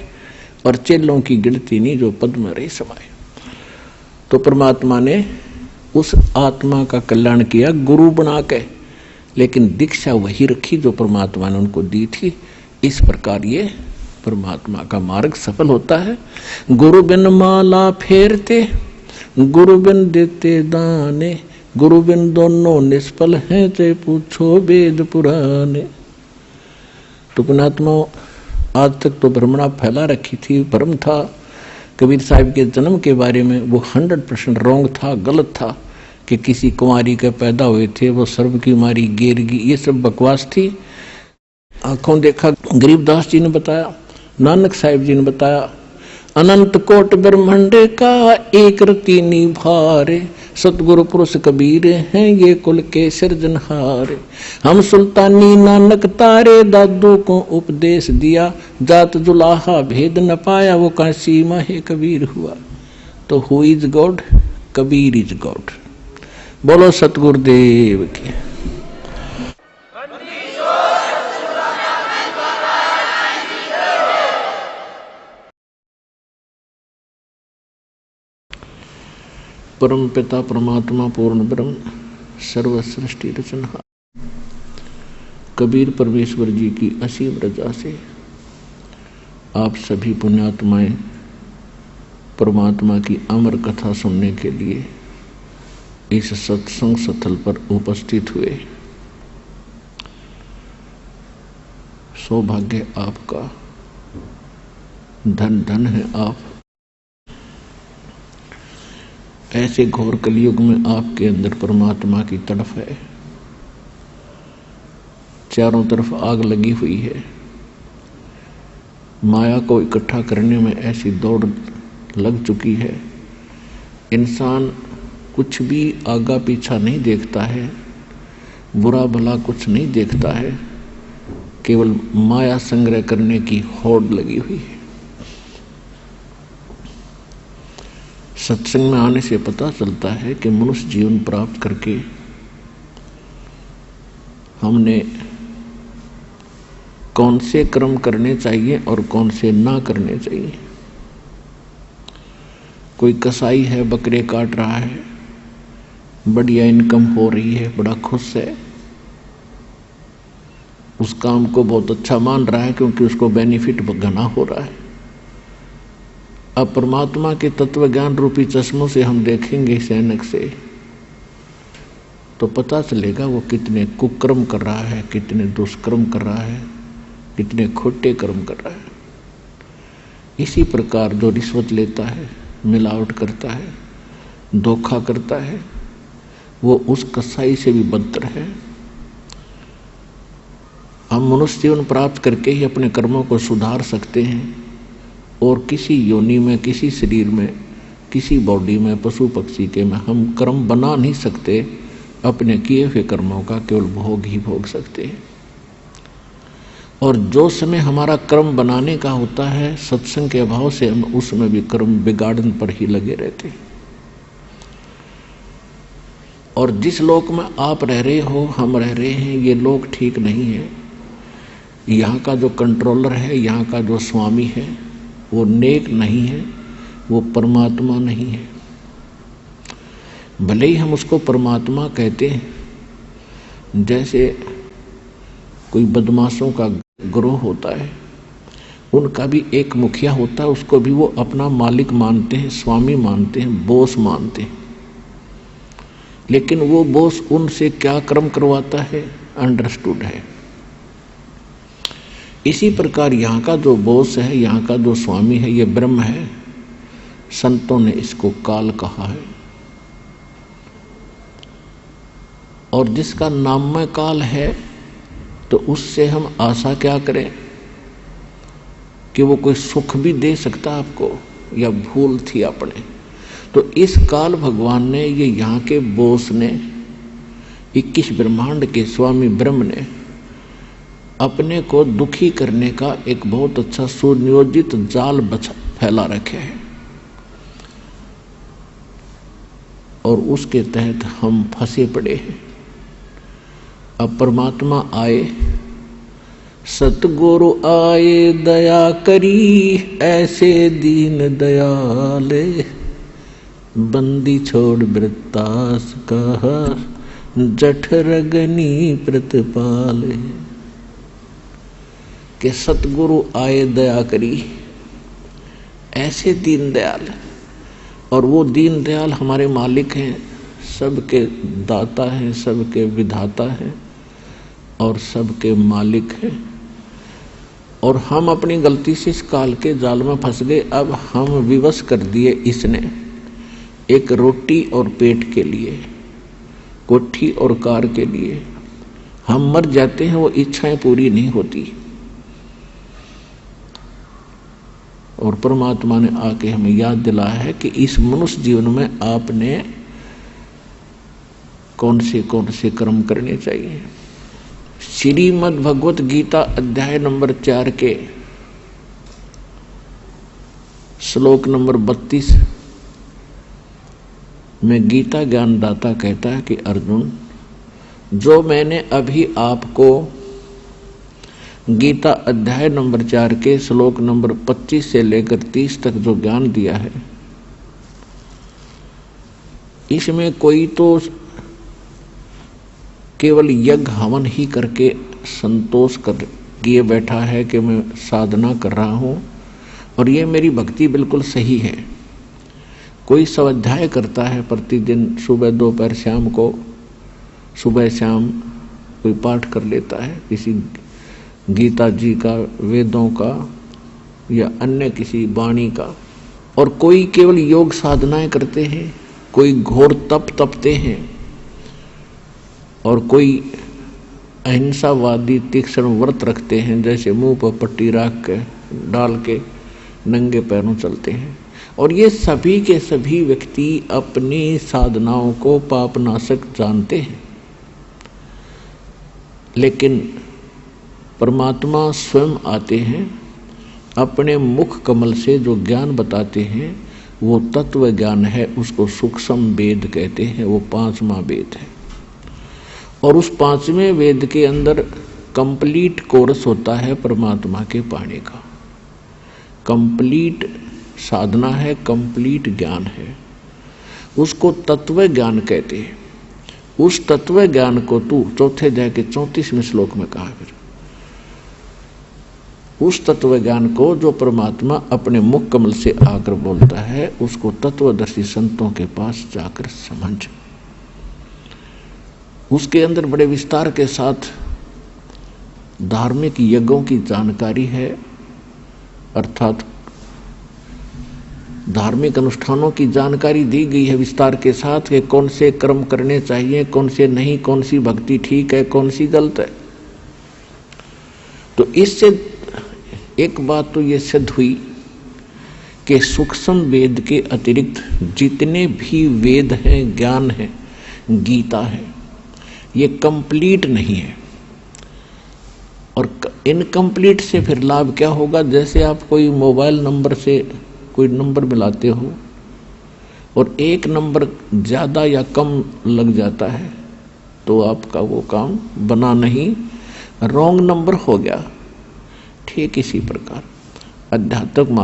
और चेलों की गिनती नहीं जो पद में रही समाये। तो परमात्मा ने उस आत्मा का कल्याण किया गुरु बना के, लेकिन दीक्षा वही रखी जो परमात्मा ने उनको दी थी। इस प्रकार ये परमात्मा का मार्ग सफल होता है। गुरु बिन माला फेरते, गुरु बिन देते दाने, गुरु बिन दोनों निष्फल हैं, ते पूछो वेद पुराने। तो पुणात्मा आज तक तो भ्रमणा फैला रखी थी, भ्रम था। कबीर साहब के जन्म के बारे में वो 100% रॉन्ग था, गलत था कि किसी कुंवारी के पैदा हुए थे, वो सर्व की मारी गेरगी, ये सब बकवास थी। आंखों देखा गरीबदास जी ने बताया, नानक साहिब जी ने बताया, अनंत कोट ब्रह्मांड का एक रति निभारे, सतगुरु पुरुष कबीर हैं ये कुल के सिरजनहार। हम सुल्तानी नानक तारे, दादू को उपदेश दिया, जात जुलाहा भेद न पाया, वो काशी माहे कबीर हुआ। तो who is God? Kabir is God. बोलो सतगुरुदेव की। परम पिता परमात्मा पूर्ण ब्रह्म सर्व सृष्टि रचनहार कबीर परमेश्वर जी की असीम रजा से आप सभी पुण्यात्माएं परमात्मा की अमर कथा सुनने के लिए इस सत्संग स्थल पर उपस्थित हुए। सौभाग्य आपका, धन धन है आप। ऐसे घोर कलयुग में आपके अंदर परमात्मा की तड़फ है, चारों तरफ आग लगी हुई है। माया को इकट्ठा करने में ऐसी दौड़ लग चुकी है, इंसान कुछ भी आगा पीछा नहीं देखता है, बुरा भला कुछ नहीं देखता है, केवल माया संग्रह करने की होड़ लगी हुई है। सत्संग में आने से पता चलता है कि मनुष्य जीवन प्राप्त करके हमने कौन से कर्म करने चाहिए और कौन से ना करने चाहिए। कोई कसाई है, बकरे काट रहा है, बढ़िया इनकम हो रही है, बड़ा खुश है, उस काम को बहुत अच्छा मान रहा है क्योंकि उसको बेनिफिट घना हो रहा है। अब परमात्मा के तत्व ज्ञान रूपी चश्मों से हम देखेंगे इस ऐनक से, तो पता चलेगा वो कितने कुकर्म कर रहा है, कितने दुष्कर्म कर रहा है, कितने खोटे कर्म कर रहा है। इसी प्रकार जो रिश्वत लेता है, मिलावट करता है, धोखा करता है, वो उस कसाई से भी बदतर है। हम मनुष्य जीवन प्राप्त करके ही अपने कर्मों को सुधार सकते हैं और किसी योनि में, किसी शरीर में, किसी बॉडी में, पशु पक्षी के में हम कर्म बना नहीं सकते। अपने किए हुए कर्मों का केवल भोग ही भोग सकते हैं। और जो समय हमारा कर्म बनाने का होता है, सत्संग के अभाव से हम उसमें भी कर्म बिगाड़न पर ही लगे रहते हैं। और जिस लोक में आप रह रहे हो, हम रह रहे हैं, ये लोक ठीक नहीं है। यहाँ का जो कंट्रोलर है, यहाँ का जो स्वामी है, वो नेक नहीं है, वो परमात्मा नहीं है। भले ही हम उसको परमात्मा कहते हैं। जैसे कोई बदमाशों का ग्रोह होता है, उनका भी एक मुखिया होता है, उसको भी वो अपना मालिक मानते हैं, स्वामी मानते हैं, बॉस मानते हैं। लेकिन वो बॉस उनसे क्या कर्म करवाता है, अंडरस्टूड है। इसी प्रकार यहाँ का जो बॉस है, यहाँ का जो स्वामी है, ये ब्रह्म है। संतों ने इसको काल कहा है। और जिसका नाममय काल है, तो उससे हम आशा क्या करें कि वो कोई सुख भी दे सकता आपको, या भूल थी अपने। तो इस काल भगवान ने, ये यहाँ के बॉस ने, 21 ब्रह्मांड के स्वामी ब्रह्म ने अपने को दुखी करने का एक बहुत अच्छा सुनियोजित जाल फैला रखे है। और उसके तहत हम फंसे पड़े हैं। अब परमात्मा आए, सतगुरु आए दया करी, ऐसे दीन दयाले, बंदी छोड़ वृत्तास कहा जठरगनी प्रतिपाल। के सतगुरु आए दया करी, ऐसे दीन दयाल। और वो दीन दयाल हमारे मालिक हैं, सबके दाता हैं, सबके विधाता हैं और सबके मालिक हैं। और हम अपनी गलती से इस काल के जाल में फंस गए। अब हम विवश कर दिए इसने एक रोटी और पेट के लिए, कोठी और कार के लिए। हम मर जाते हैं, वो इच्छाएं पूरी नहीं होती। और परमात्मा ने आके हमें याद दिलाया है कि इस मनुष्य जीवन में आपने कौन से कर्म करने चाहिए। श्रीमद् भगवत गीता अध्याय नंबर 4 के श्लोक नंबर 32 में गीता ज्ञानदाता कहता है कि अर्जुन, जो मैंने अभी आपको गीता अध्याय नंबर 4 के श्लोक नंबर 25 से लेकर 30 तक जो ज्ञान दिया है, इसमें कोई तो केवल यज्ञ हवन ही करके संतोष कर किए बैठा है कि मैं साधना कर रहा हूं और ये मेरी भक्ति बिल्कुल सही है। कोई स्वाध्याय करता है प्रतिदिन, सुबह दोपहर शाम को, सुबह शाम कोई पाठ कर लेता है किसी गीता जी का, वेदों का या अन्य किसी वाणी का। और कोई केवल योग साधनाएं करते हैं, कोई घोर तप तपते हैं और कोई अहिंसावादी तीक्ष्ण व्रत रखते हैं, जैसे मुंह पर पट्टी रख के डाल के नंगे पैरों चलते हैं। और ये सभी के सभी व्यक्ति अपनी साधनाओं को पापनाशक जानते हैं, लेकिन परमात्मा स्वयं आते हैं, अपने मुख कमल से जो ज्ञान बताते हैं वो तत्व ज्ञान है। उसको सूक्ष्म वेद कहते हैं, वो 5वां वेद है। और उस 5वें वेद के अंदर कंप्लीट कोर्स होता है परमात्मा के पाने का। कंप्लीट साधना है, कंप्लीट ज्ञान है, उसको तत्व ज्ञान कहते हैं। उस तत्व ज्ञान को तू चौथे अध्याय के 34वें श्लोक में कहा। फिर उस तत्व ज्ञान को जो परमात्मा अपने मुख कमल से आकर बोलता है, उसको तत्वदर्शी संतों के पास जाकर समझ। उसके अंदर बड़े विस्तार के साथ धार्मिक यज्ञों की जानकारी है, अर्थात धार्मिक अनुष्ठानों की जानकारी दी गई है विस्तार के साथ कि कौन से कर्म करने चाहिए, कौन से नहीं, कौन सी भक्ति ठीक है, कौन सी गलत है। तो इससे एक बात तो ये सिद्ध हुई कि सूक्ष्म वेद के अतिरिक्त जितने भी वेद हैं, ज्ञान है, गीता है, ये कंप्लीट नहीं है। और इनकम्प्लीट से फिर लाभ क्या होगा? जैसे आप कोई मोबाइल नंबर से कोई नंबर मिलाते हो और एक नंबर ज़्यादा या कम लग जाता है तो आपका वो काम बना नहीं, रॉन्ग नंबर हो गया। ठीक इसी प्रकार अध्यात्म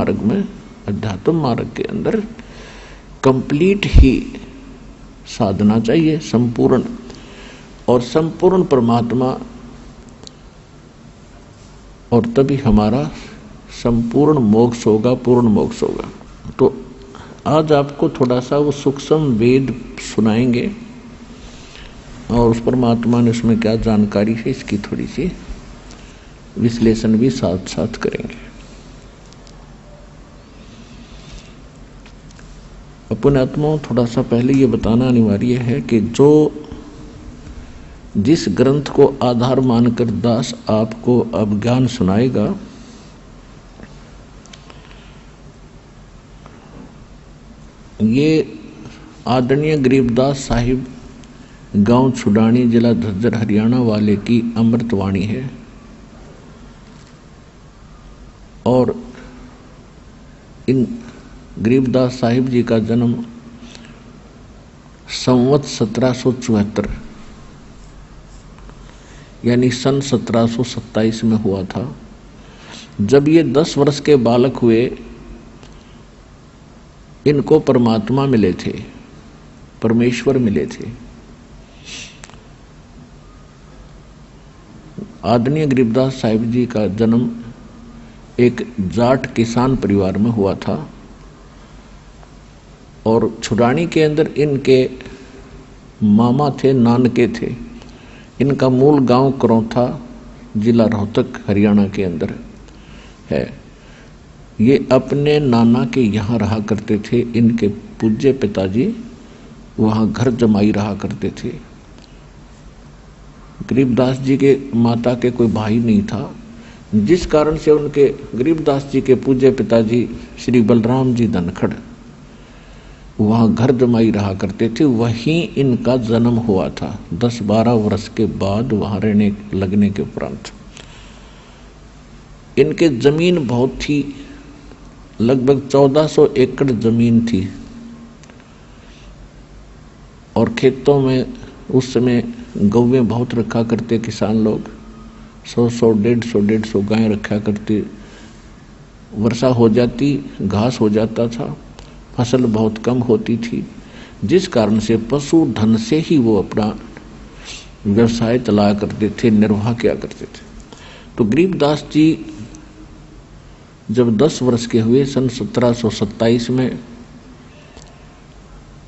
मार्ग के अंदर कंप्लीट ही साधना चाहिए, संपूर्ण, और संपूर्ण परमात्मा, और तभी हमारा संपूर्ण मोक्ष होगा, पूर्ण मोक्ष होगा। तो आज आपको थोड़ा सा वो सूक्ष्म वेद सुनाएंगे और उस परमात्मा ने उसमें क्या जानकारी है इसकी थोड़ी सी विश्लेषण भी साथ साथ करेंगे। अपने आत्माओं, थोड़ा सा पहले ये बताना अनिवार्य है कि जो जिस ग्रंथ को आधार मानकर दास आपको अब ज्ञान सुनाएगा, ये आदरणीय गरीबदास साहिब गांव छुडानी, जिला झज्जर, हरियाणा वाले की अमृतवाणी है। और इन गरीबदास साहिब जी का जन्म संवत 1774 यानी सन 1727 में हुआ था। जब ये 10 वर्ष के बालक हुए, इनको परमात्मा मिले थे, परमेश्वर मिले थे। आदरणीय गरीबदास साहिब जी का जन्म एक जाट किसान परिवार में हुआ था और छुड़ानी के अंदर इनके मामा थे, नानके थे। इनका मूल गांव करौथा, जिला रोहतक, हरियाणा के अंदर है। ये अपने नाना के यहाँ रहा करते थे। इनके पूज्य पिताजी वहाँ घर जमाई रहा करते थे। गरीबदास जी के माता के कोई भाई नहीं था, जिस कारण से उनके गरीबदास जी के पूज्य पिताजी श्री बलराम जी धनखड़ वहाँ घर जमाई रहा करते थे। वहीं इनका जन्म हुआ था 10-12 वर्ष के बाद वहाँ रहने लगने के उपरांत। इनके जमीन बहुत थी, लगभग 1400 एकड़ जमीन थी और खेतों में उस समय गौवें बहुत रखा करते किसान लोग। 100-100, 150-150 गायें रखा करते। वर्षा हो जाती, घास हो जाता था, फसल बहुत कम होती थी, जिस कारण से पशु धन से ही वो अपना व्यवसाय चलाया करते थे, निर्वाह किया करते थे। तो गरीबदास जी जब 10 वर्ष के हुए सन 1727 में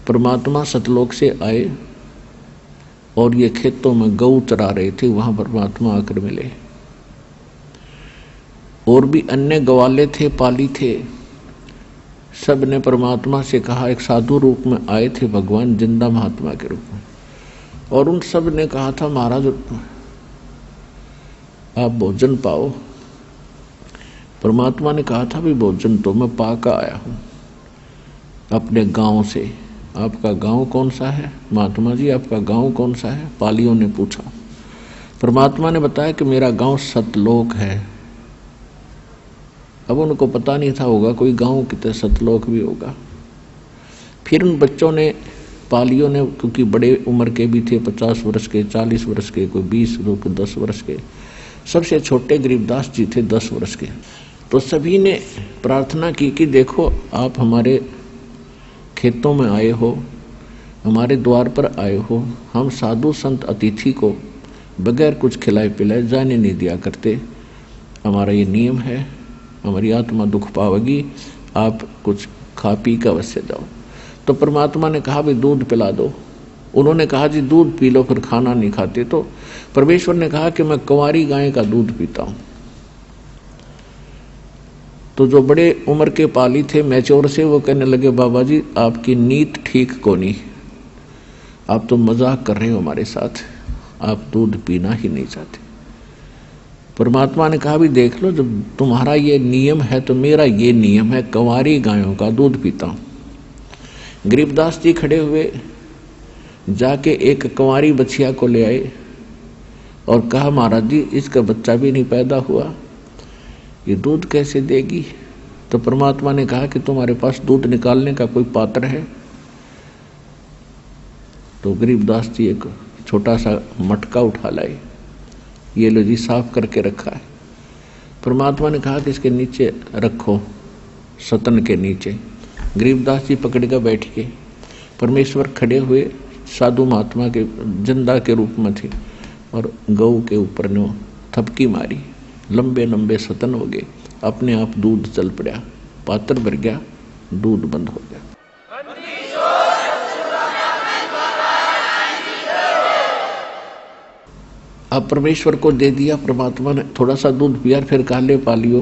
परमात्मा सतलोक से आए और ये खेतों में गऊ चरा रहे थे, वहां परमात्मा आकर मिले। और भी अन्य गवाले थे, पाली थे। सब ने परमात्मा से कहा, एक साधु रूप में आए थे भगवान, जिंदा महात्मा के रूप में, और उन सब ने कहा था महाराज आप भोजन पाओ। परमात्मा ने कहा था भी भोजन तो मैं पाकर आया हूं अपने गांव से। आपका गांव कौन सा है महात्मा जी, आपका गांव कौन सा है? पालियों ने पूछा। परमात्मा ने बताया कि मेरा गांव सतलोक है। अब उनको पता नहीं था होगा कोई गांव कितने सतलोक भी होगा। फिर उन बच्चों ने, पालियों ने, क्योंकि बड़े उम्र के भी थे, 50 वर्ष के, 40 वर्ष के, कोई 20, कोई 10 वर्ष के, सबसे छोटे गरीबदास जी थे 10 वर्ष के। तो सभी ने प्रार्थना की कि देखो आप हमारे खेतों में आए हो, हमारे द्वार पर आए हो, हम साधु संत अतिथि को बगैर कुछ खिलाए पिलाए जाने नहीं दिया करते, हमारा ये नियम है, हमारी आत्मा दुख पावेगी, आप कुछ खा पी कर अवश्य जाओ। तो परमात्मा ने कहा भी दूध पिला दो। उन्होंने कहा जी दूध पी लो, फिर खाना नहीं खाते। तो परमेश्वर ने कहा कि मैं कुंवारी गाय का दूध पीता हूं। तो जो बड़े उम्र के पाली थे, मैच्योर से, वो कहने लगे बाबा जी आपकी नीत ठीक को नहीं, आप तो मजाक कर रहे हो हमारे साथ, आप दूध पीना ही नहीं चाहते। परमात्मा ने कहा भी देख लो, जब तुम्हारा ये नियम है तो मेरा ये नियम है, कुंवारी गायों का दूध पीता हूं। गरीबदास जी खड़े हुए, जाके एक कुंवारी बछिया को ले आए और कहा महाराज जी इसका बच्चा भी नहीं पैदा हुआ, ये दूध कैसे देगी? तो परमात्मा ने कहा कि तुम्हारे पास दूध निकालने का कोई पात्र है? तो गरीबदास जी एक छोटा सा मटका उठा लाए, ये लो जी साफ करके रखा है। परमात्मा ने कहा कि इसके नीचे रखो, सतन के नीचे। गरीबदास जी पकड़ कर बैठ गए। परमेश्वर खड़े हुए, साधु महात्मा के जिंदा के रूप में थे, और गऊ के ऊपर ने थपकी मारी, लंबे लंबे सतन हो गए, अपने आप दूध चल पड़ा, पात्र भर गया, दूध बंद हो गया। अब परमेश्वर को दे दिया, परमात्मा ने थोड़ा सा दूध पिया, फिर कहा ले पालियो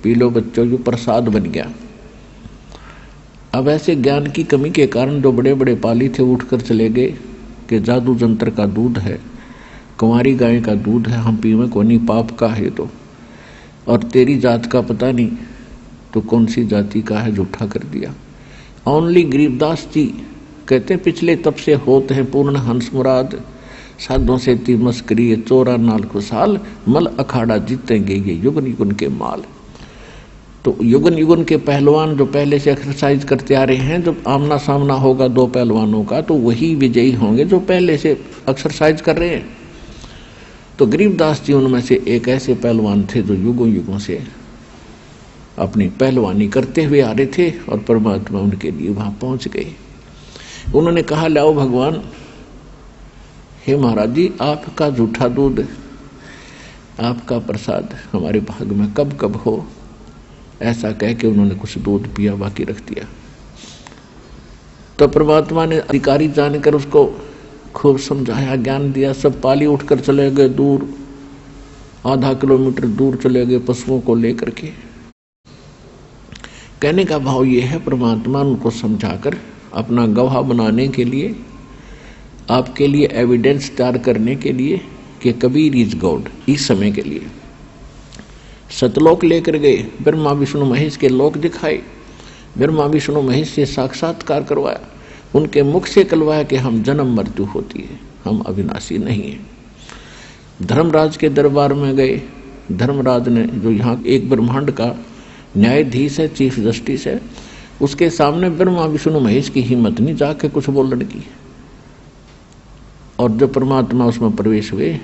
पी लो बच्चों, जो प्रसाद बन गया। अब ऐसे ज्ञान की कमी के कारण जो बड़े बड़े पाली थे उठकर चले गए कि जादू जंत्र का दूध है, कुंवारी गाय का दूध है, हम पीवे को नहीं, पाप का है तो, और तेरी जात का पता नहीं तो कौन सी जाति का है, झूठा कर दिया। ओनली गरीबदास जी कहते पिछले तब से होते हैं पूर्ण हंस मुराद, साधों से ती मस्करी 14 नाल खुशहाल, मल अखाड़ा जीतेंगे ये युगन युगन के माल। तो युगन युगन के पहलवान जो पहले से एक्सरसाइज करते आ रहे हैं, जब आमना सामना होगा दो पहलवानों का तो वही विजयी होंगे जो पहले से एक्सरसाइज कर रहे हैं। तो गरीबदास जी उनमें से एक ऐसे पहलवान थे जो युगों युगों से अपनी पहलवानी करते हुए आ रहे थे और परमात्मा उनके लिए वहां पहुंच गए। उन्होंने कहा, लाओ भगवान, हे महाराज जी, आपका जूठा दूध, आपका प्रसाद हमारे भाग में कब कब हो। ऐसा कह के उन्होंने कुछ दूध पिया, बाकी रख दिया। तो परमात्मा ने अधिकारी जानकर उसको खूब समझाया, ज्ञान दिया। सब पाली उठकर चले गए दूर, आधा किलोमीटर दूर चले गए पशुओं को लेकर के। कहने का भाव ये है, परमात्मा उनको समझाकर अपना गवाह बनाने के लिए, आपके लिए एविडेंस तैयार करने के लिए कि कबीर इज गॉड, इस समय के लिए सतलोक लेकर गए। ब्रह्मा विष्णु महेश के लोक दिखाए, ब्रह्मा विष्णु महेश से साक्षात्कार करवाया, उनके मुख से कहलवाया कि हम जन्म मृत्यु होती है, हम अविनाशी नहीं है। धर्मराज के दरबार में गए। धर्मराज ने, जो यहाँ एक ब्रह्मांड का न्यायाधीश है, चीफ जस्टिस है, उसके सामने ब्रह्मा विष्णु महेश की हिम्मत नहीं जाके कुछ बोलने की। और जब परमात्मा उसमें प्रवेश हुए,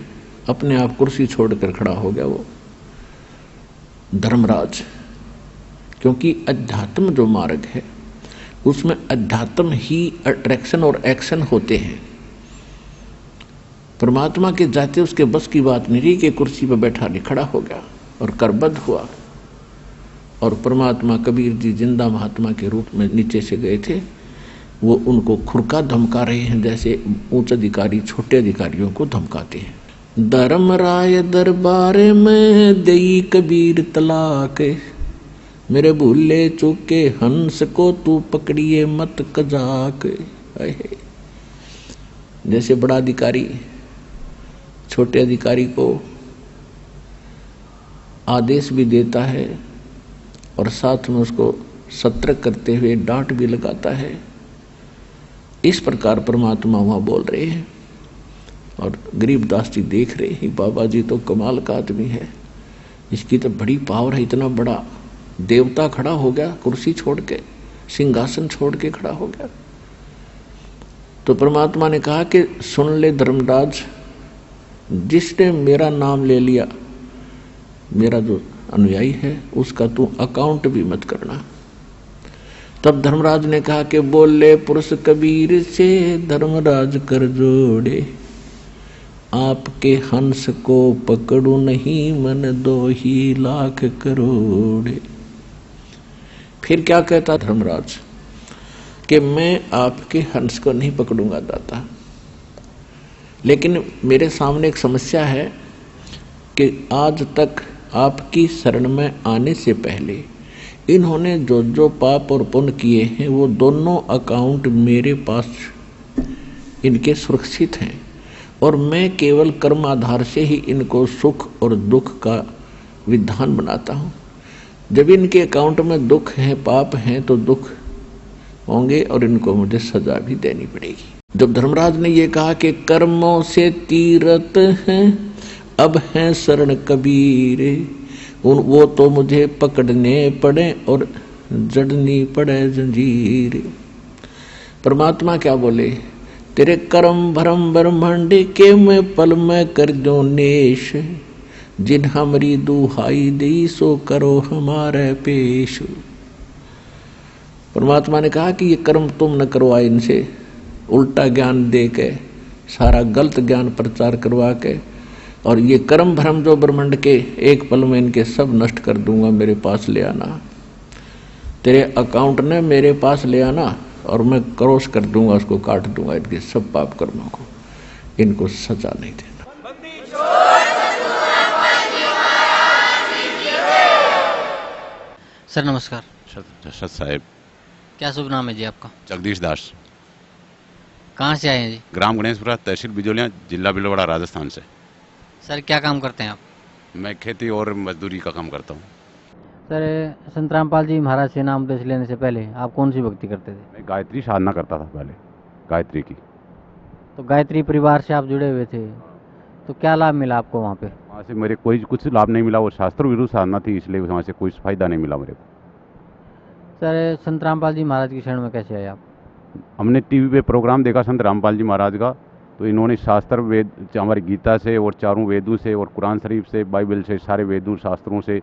अपने आप कुर्सी छोड़कर खड़ा हो गया वो धर्मराज। क्योंकि अध्यात्म जो मार्ग है उसमें अध्यात्म ही अट्रैक्शन और एक्शन होते हैं। परमात्मा के जाते उसके बस की बात नहीं रही कि कुर्सी पर बैठा नहीं, खड़ा हो गया और करबद्ध हुआ। और परमात्मा कबीर जी जिंदा महात्मा के रूप में नीचे से गए थे, वो उनको खुरका धमका रहे हैं जैसे उच्च अधिकारी छोटे अधिकारियों को धमकाते हैं। धर्मराय दरबार में देई कबीर तलाक, मेरे भूले चूके हंस को तू पकड़िए मत कजाक। जैसे बड़ा अधिकारी छोटे अधिकारी को आदेश भी देता है और साथ में उसको सतर्क करते हुए डांट भी लगाता है, इस प्रकार परमात्मा वहां बोल रहे हैं। और गरीबदास जी देख रहे हैं, बाबा जी तो कमाल का आदमी है, इसकी तो बड़ी पावर है, इतना बड़ा देवता खड़ा हो गया, कुर्सी छोड़ के, सिंहासन छोड़ के खड़ा हो गया। तो परमात्मा ने कहा कि सुन ले धर्मराज, जिसने मेरा नाम ले लिया, मेरा जो अनुयायी है, उसका तू अकाउंट भी मत करना। तब धर्मराज ने कहा कि बोले पुरुष कबीर से धर्मराज कर जोड़े, आपके हंस को पकड़ू नहीं मन 2 लाख करोड़। फिर क्या कहता धर्मराज कि मैं आपके हंस को नहीं पकड़ूंगा दाता, लेकिन मेरे सामने एक समस्या है कि आज तक आपकी शरण में आने से पहले इन्होंने जो जो पाप और पुण्य किए हैं वो दोनों अकाउंट मेरे पास इनके सुरक्षित हैं, और मैं केवल कर्म आधार से ही इनको सुख और दुख का विधान बनाता हूँ। जब इनके अकाउंट में दुख है, पाप हैं, तो दुख होंगे और इनको मुझे सजा भी देनी पड़ेगी। जब धर्मराज ने ये कहा कि कर्मों से तीरथ हैं, अब हैं शरण कबीर, वो तो मुझे पकड़ने पड़े और जड़नी पड़े जंजीर। परमात्मा क्या बोले, तेरे कर्म भरम ब्रह्मांड के मैं पल में कर दो नेश, जिन हमारी दुहाई दी सो करो हमारे पेश। परमात्मा ने कहा कि ये कर्म तुम न करवा, इनसे उल्टा ज्ञान दे के, सारा गलत ज्ञान प्रचार करवा के, और ये कर्म भ्रम जो ब्रह्मांड के एक पल में इनके सब नष्ट कर दूंगा, मेरे पास ले आना, तेरे अकाउंट ने मेरे पास ले आना और मैं क्रॉस कर दूंगा, उसको काट दूंगा, इनके सब पाप कर्मों को, इनको सजा नहीं देना। सर नमस्कार। सत साहेब। क्या शुभ नाम है जी आपका? जगदीश दास। कहाँ से आए हैं जी? ग्राम गणेशपुरा, तहसील बिजोलिया, जिला भीलवाड़ा, राजस्थान से। सर क्या काम करते हैं आप? मैं खेती और मजदूरी का काम करता हूँ। सर संत रामपाल जी महाराज से नाम उपदेश लेने से पहले आप कौन सी भक्ति करते थे? मैं गायत्री साधना करता था पहले, गायत्री की। तो गायत्री परिवार से आप जुड़े हुए थे, तो क्या लाभ मिला आपको वहाँ पे? वहाँ से मेरे कोई कुछ लाभ नहीं मिला, वो शास्त्र विरुद्ध साधना थी, इसलिए वहाँ से कोई फायदा नहीं मिला मेरे को। सर संत रामपाल जी महाराज की शरण में कैसे आए आप? हमने टीवी पे प्रोग्राम देखा संत रामपाल जी महाराज का, तो इन्होंने शास्त्र वेद हमारी गीता से और चारों वेदों से और कुरान शरीफ से, बाइबल से, सारे वेदों शास्त्रों से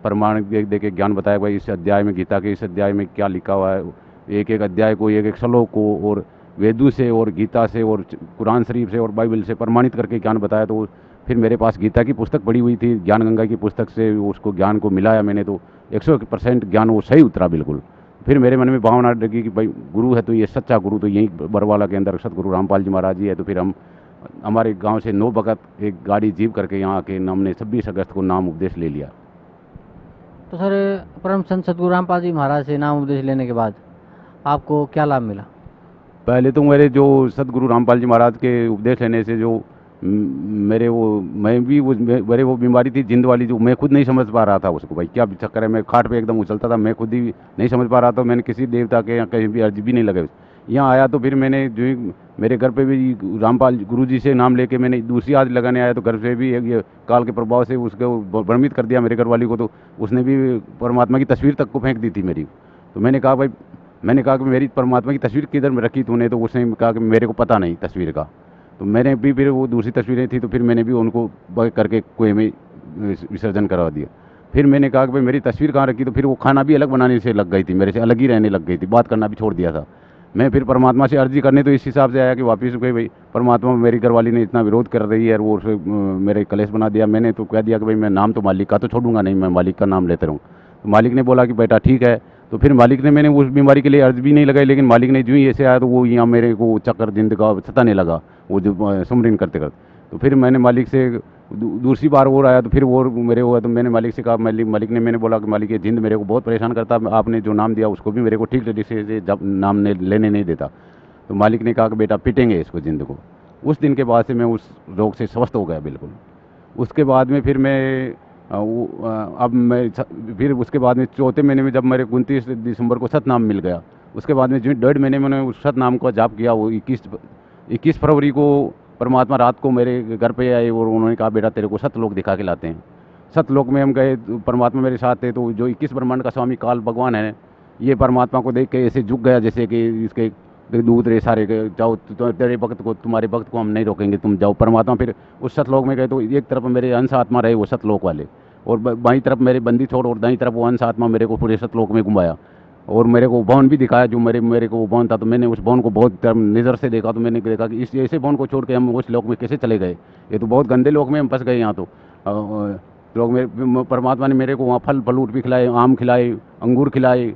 प्रमाण दे के ज्ञान बताया भाई इस अध्याय में, गीता के इस अध्याय में क्या लिखा हुआ है, एक एक अध्याय को, एक एक श्लोक को और वेदों से और गीता से और कुरान शरीफ से और बाइबल से प्रमाणित करके ज्ञान बताया। तो फिर मेरे पास गीता की पुस्तक पड़ी हुई थी, ज्ञान गंगा की पुस्तक से उसको ज्ञान को मिलाया मैंने, तो 100% ज्ञान वो सही उतरा बिल्कुल। फिर मेरे मन में भावना लगी कि भाई गुरु है तो ये सच्चा गुरु तो यहीं बरवाला के अंदर सतगुरु रामपाल जी महाराज जी है। तो फिर हम हमारे गांव से 9 बजे एक गाड़ी जीप करके यहाँ आके हमने 26 अगस्त को नाम उपदेश ले लिया। तो सर, परम संत सतगुरु रामपाल जी महाराज से नाम उपदेश लेने के बाद आपको क्या लाभ मिला? पहले तो मेरे जो सतगुरु रामपाल जी महाराज के उपदेश लेने से जो मेरे मेरे वो बीमारी थी जिंद वाली, जो मैं खुद नहीं समझ पा रहा था उसको, भाई क्या चक्कर है, मैं खाट पे एकदम उछलता था, मैं खुद ही नहीं समझ पा रहा था। मैंने किसी देवता के यहाँ कहीं भी अर्जी भी नहीं लगाई। यहाँ आया तो फिर मैंने जो मेरे घर पे भी रामपाल गुरु जी से नाम लेके मैंने दूसरी आज लगाने आया, तो घर से भी ये काल के प्रभाव से उसको भ्रमित कर दिया मेरे घर वाली को, तो उसने भी परमात्मा की तस्वीर तक को फेंक दी थी मेरी। तो मैंने कहा भाई, मैंने कहा कि मेरी परमात्मा की तस्वीर किधर में रखी तूने? तो उसने कहा कि मेरे को पता नहीं तस्वीर का। तो मैंने भी फिर वो दूसरी तस्वीरें थी तो फिर मैंने भी उनको करके कुएं में विसर्जन करवा दिया। फिर मैंने कहा कि भाई मेरी तस्वीर कहाँ रखी? तो फिर वो खाना भी अलग बनाने से लग गई थी, मेरे से अलग ही रहने लग गई थी, बात करना भी छोड़ दिया था। मैं फिर परमात्मा से अर्जी करने तो इस हिसाब से आया कि वापस गई, भाई परमात्मा मेरी घरवाली ने इतना विरोध कर रही है और वो मेरे कलेश बना दिया। मैंने तो कह दिया कि भाई मैं नाम तो मालिक का तो छोड़ूंगा नहीं, मैं मालिक का नाम लेते रहूँ। तो मालिक ने बोला कि बेटा ठीक है। तो फिर मालिक ने, मैंने उस बीमारी के लिए अर्ज भी नहीं लगाई, लेकिन मालिक ने जो ही ऐसे आया तो वो यहाँ मेरे को चक्कर जिंद का सताने लगा, वो जो सुमरिन करते करते। तो फिर मैंने मालिक से दूसरी बार और आया तो फिर वो मेरे हुआ, तो मैंने मालिक से कहा, मालिक ने, मैंने बोला कि मालिक ये जिंद मेरे को बहुत परेशान करता, आपने जो नाम दिया उसको भी मेरे को ठीक तरीके से जब नाम लेने नहीं देता। तो मालिक ने कहा कि बेटा पिटेंगे इसको जिंद को। उस दिन के बाद से मैं उस रोग से स्वस्थ हो गया बिल्कुल। उसके बाद में फिर मैं अब मैं फिर उसके बाद में चौथे महीने में जब मेरे 29 दिसंबर को सतनाम मिल गया, उसके बाद में जो 1.5 महीने में मैंने उस सतनाम का जाप किया, वो 21 फरवरी को परमात्मा रात को मेरे घर पे आए और उन्होंने कहा बेटा तेरे को सतलोक दिखा के लाते हैं। सतलोक में हम गए, परमात्मा मेरे साथ थे। तो जो 21 ब्रह्मांड का स्वामी काल भगवान है, ये परमात्मा को देख के ऐसे झुक गया जैसे कि इसके दूध रे सारे जाओ, तेरे भक्त को, तुम्हारे भक्त को हम नहीं रोकेंगे, तुम जाओ। परमात्मा फिर उस सतलोक में गए तो एक तरफ मेरे अंश आत्मा रहे वो सतलोक वाले, और बाईं तरफ मेरे बंदी छोड़ और दाईं तरफ वो अंश आत्मा मेरे को पूरे सतलोक में घुमाया और मेरे को भवन भी दिखाया जो मेरे को भवन था। तो मैंने उस भवन को बहुत नज़र से देखा। तो मैंने देखा कि इस ऐसे भवन को छोड़ के हम उस लोक में कैसे चले गए, ये तो बहुत गंदे लोक में हम फंस गए। यहाँ तो लोग में परमात्मा ने मेरे को वहाँ फल फ्रूट भी खिलाए, आम खिलाए, अंगूर खिलाए,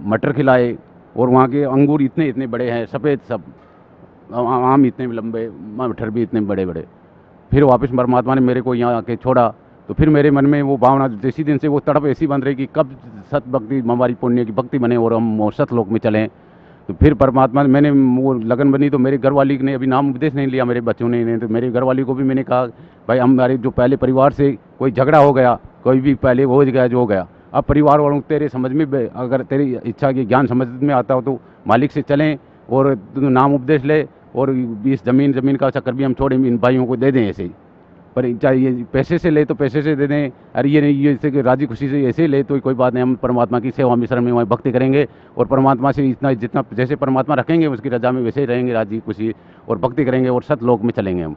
मटर खिलाए, और वहाँ के अंगूर इतने इतने बड़े हैं सफ़ेद, सब आम इतने लंबे, मटर भी इतने बड़े बड़े। फिर वापस परमात्मा ने मेरे को यहाँ आके छोड़ा। तो फिर मेरे मन में वो भावना जैसी दिन से वो तड़प ऐसी बन रही कि कब सत भक्ति हमारी पुण्य की भक्ति बने और हम सतलोक में चलें। तो फिर परमात्मा मैंने वो लगन बनी। तो मेरी घरवाली ने अभी नाम उपदेश नहीं लिया, मेरे बच्चों ने, तो मेरी घरवाली को भी मैंने कहा भाई हमारे जो पहले परिवार से कोई झगड़ा हो गया, कोई भी पहले हो गया जो हो गया, अब परिवार वालों तेरे समझ में, अगर तेरी इच्छा की ज्ञान समझ में आता हो तो मालिक से चलें और नाम उपदेश ले, और इस जमीन का चक्कर भी हम छोड़े, इन भाइयों को दे दें ऐसे ही। पर चाहे ये पैसे से ले तो पैसे से दे दें, अरे ये नहीं, ये ऐसे कि राजी खुशी से ऐसे ले तो कोई बात नहीं, हम परमात्मा की सेवा मिश्रण में वहाँ भक्ति करेंगे और परमात्मा से इतना जितना जैसे परमात्मा रखेंगे उसकी रजा में वैसे ही रहेंगे, राजी खुशी और भक्ति करेंगे और सतलोक में चलेंगे हम।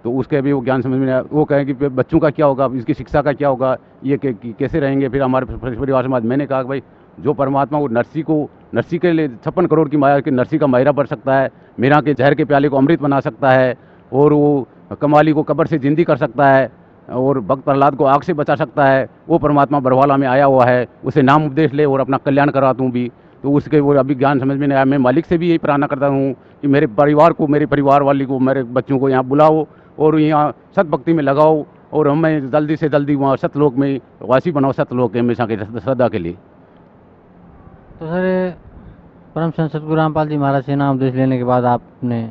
तो उसके भी वो ज्ञान समझ में आया। वो कहें कि बच्चों का क्या होगा, इसकी शिक्षा का क्या होगा, ये कैसे रहेंगे फिर हमारे परिवार समाज। मैंने कहा कि भाई जो परमात्मा वो नरसी के लिए 56 करोड़ की माया के नरसी का मायरा बढ़ सकता है, मीरा के जहर के प्याले को अमृत बना सकता है, और वो कमाली को कब्र से जिंदी कर सकता है, और भक्त प्रहलाद को आग से बचा सकता है, वो परमात्मा बरवाला में आया हुआ है, उसे नाम उपदेश ले और अपना कल्याण करा दूँ भी। तो उसके वो अभी ज्ञान समझ में नहीं आया। मैं मालिक से भी यही प्रार्थना करता हूँ कि मेरे परिवार को, मेरे परिवार वाली को, मेरे बच्चों को यहाँ बुलाओ और यहाँ सतभक्ति में लगाओ और हमें जल्दी से जल्दी वहाँ सतलोक में वासी बनाओ, सतलोक के हमेशा के श्रद्धा के लिए। तो सर, परम संत सतगुरु रामपाल जी महाराज से नाम उपदेश लेने के बाद आपने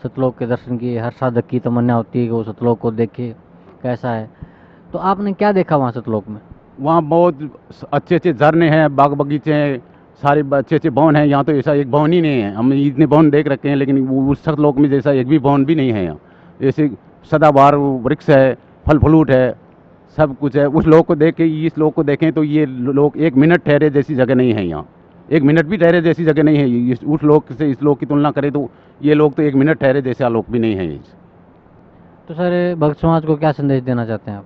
सतलोक के दर्शन किए। हर साधक की तमन्ना होती है कि वो सतलोक को देखे कैसा है। तो आपने क्या देखा वहाँ सतलोक में? वहाँ बहुत अच्छे अच्छे झरने हैं, बाग बगीचे हैं, सारे अच्छे अच्छे भवन हैं। यहाँ तो ऐसा एक भवन ही नहीं है, हम इतने भवन देख रखे हैं लेकिन उस सतलोक में जैसा एक भी भवन भी नहीं है यहाँ। जैसे सदाबहार वृक्ष है, फल फ्रूट है, सब कुछ है। उस लोक को देख के इस लोक को देखें तो ये लोग 1 मिनट ठहरे जैसी जगह नहीं है यहाँ, 1 मिनट भी ठहरे जैसी जगह नहीं है। उस लोक से इस लोक की तुलना करें तो ये लोग तो 1 मिनट ठहरे जैसे लोक भी नहीं है। तो सर, भक्त समाज को क्या संदेश देना चाहते हैं आप?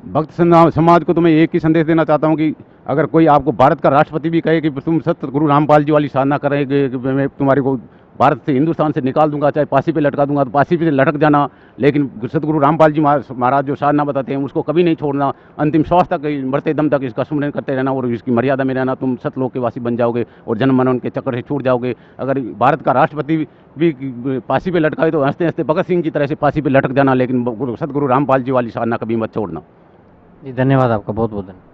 भक्त समाज को तो मैं एक ही संदेश देना चाहता हूँ कि अगर कोई आपको भारत का राष्ट्रपति भी कहे कि तुम सतगुरु रामपाल जी वाली साधना करेंगे कि मैं तुम्हारे को भारत से हिंदुस्तान से निकाल दूंगा, चाहे फांसी पे लटका दूंगा, तो फांसी पे लटक जाना, लेकिन सतगुरु रामपाल जी महाराज जो साधना बताते हैं उसको कभी नहीं छोड़ना, अंतिम श्वास तक मरते दम तक इसका सुमरन करते रहना और इसकी मर्यादा में रहना। तुम सतलोक के वासी बन जाओगे और जन्म मरण के चक्कर से छूट जाओगे। अगर भारत का राष्ट्रपति भी फांसी पे लटकाए तो हंसते हंसते भगत सिंह की तरह से फांसी पे लटक जाना, लेकिन सतगुरु रामपाल जी वाली साधना कभी मत छोड़ना। जी धन्यवाद आपका, बहुत बहुत धन्यवाद।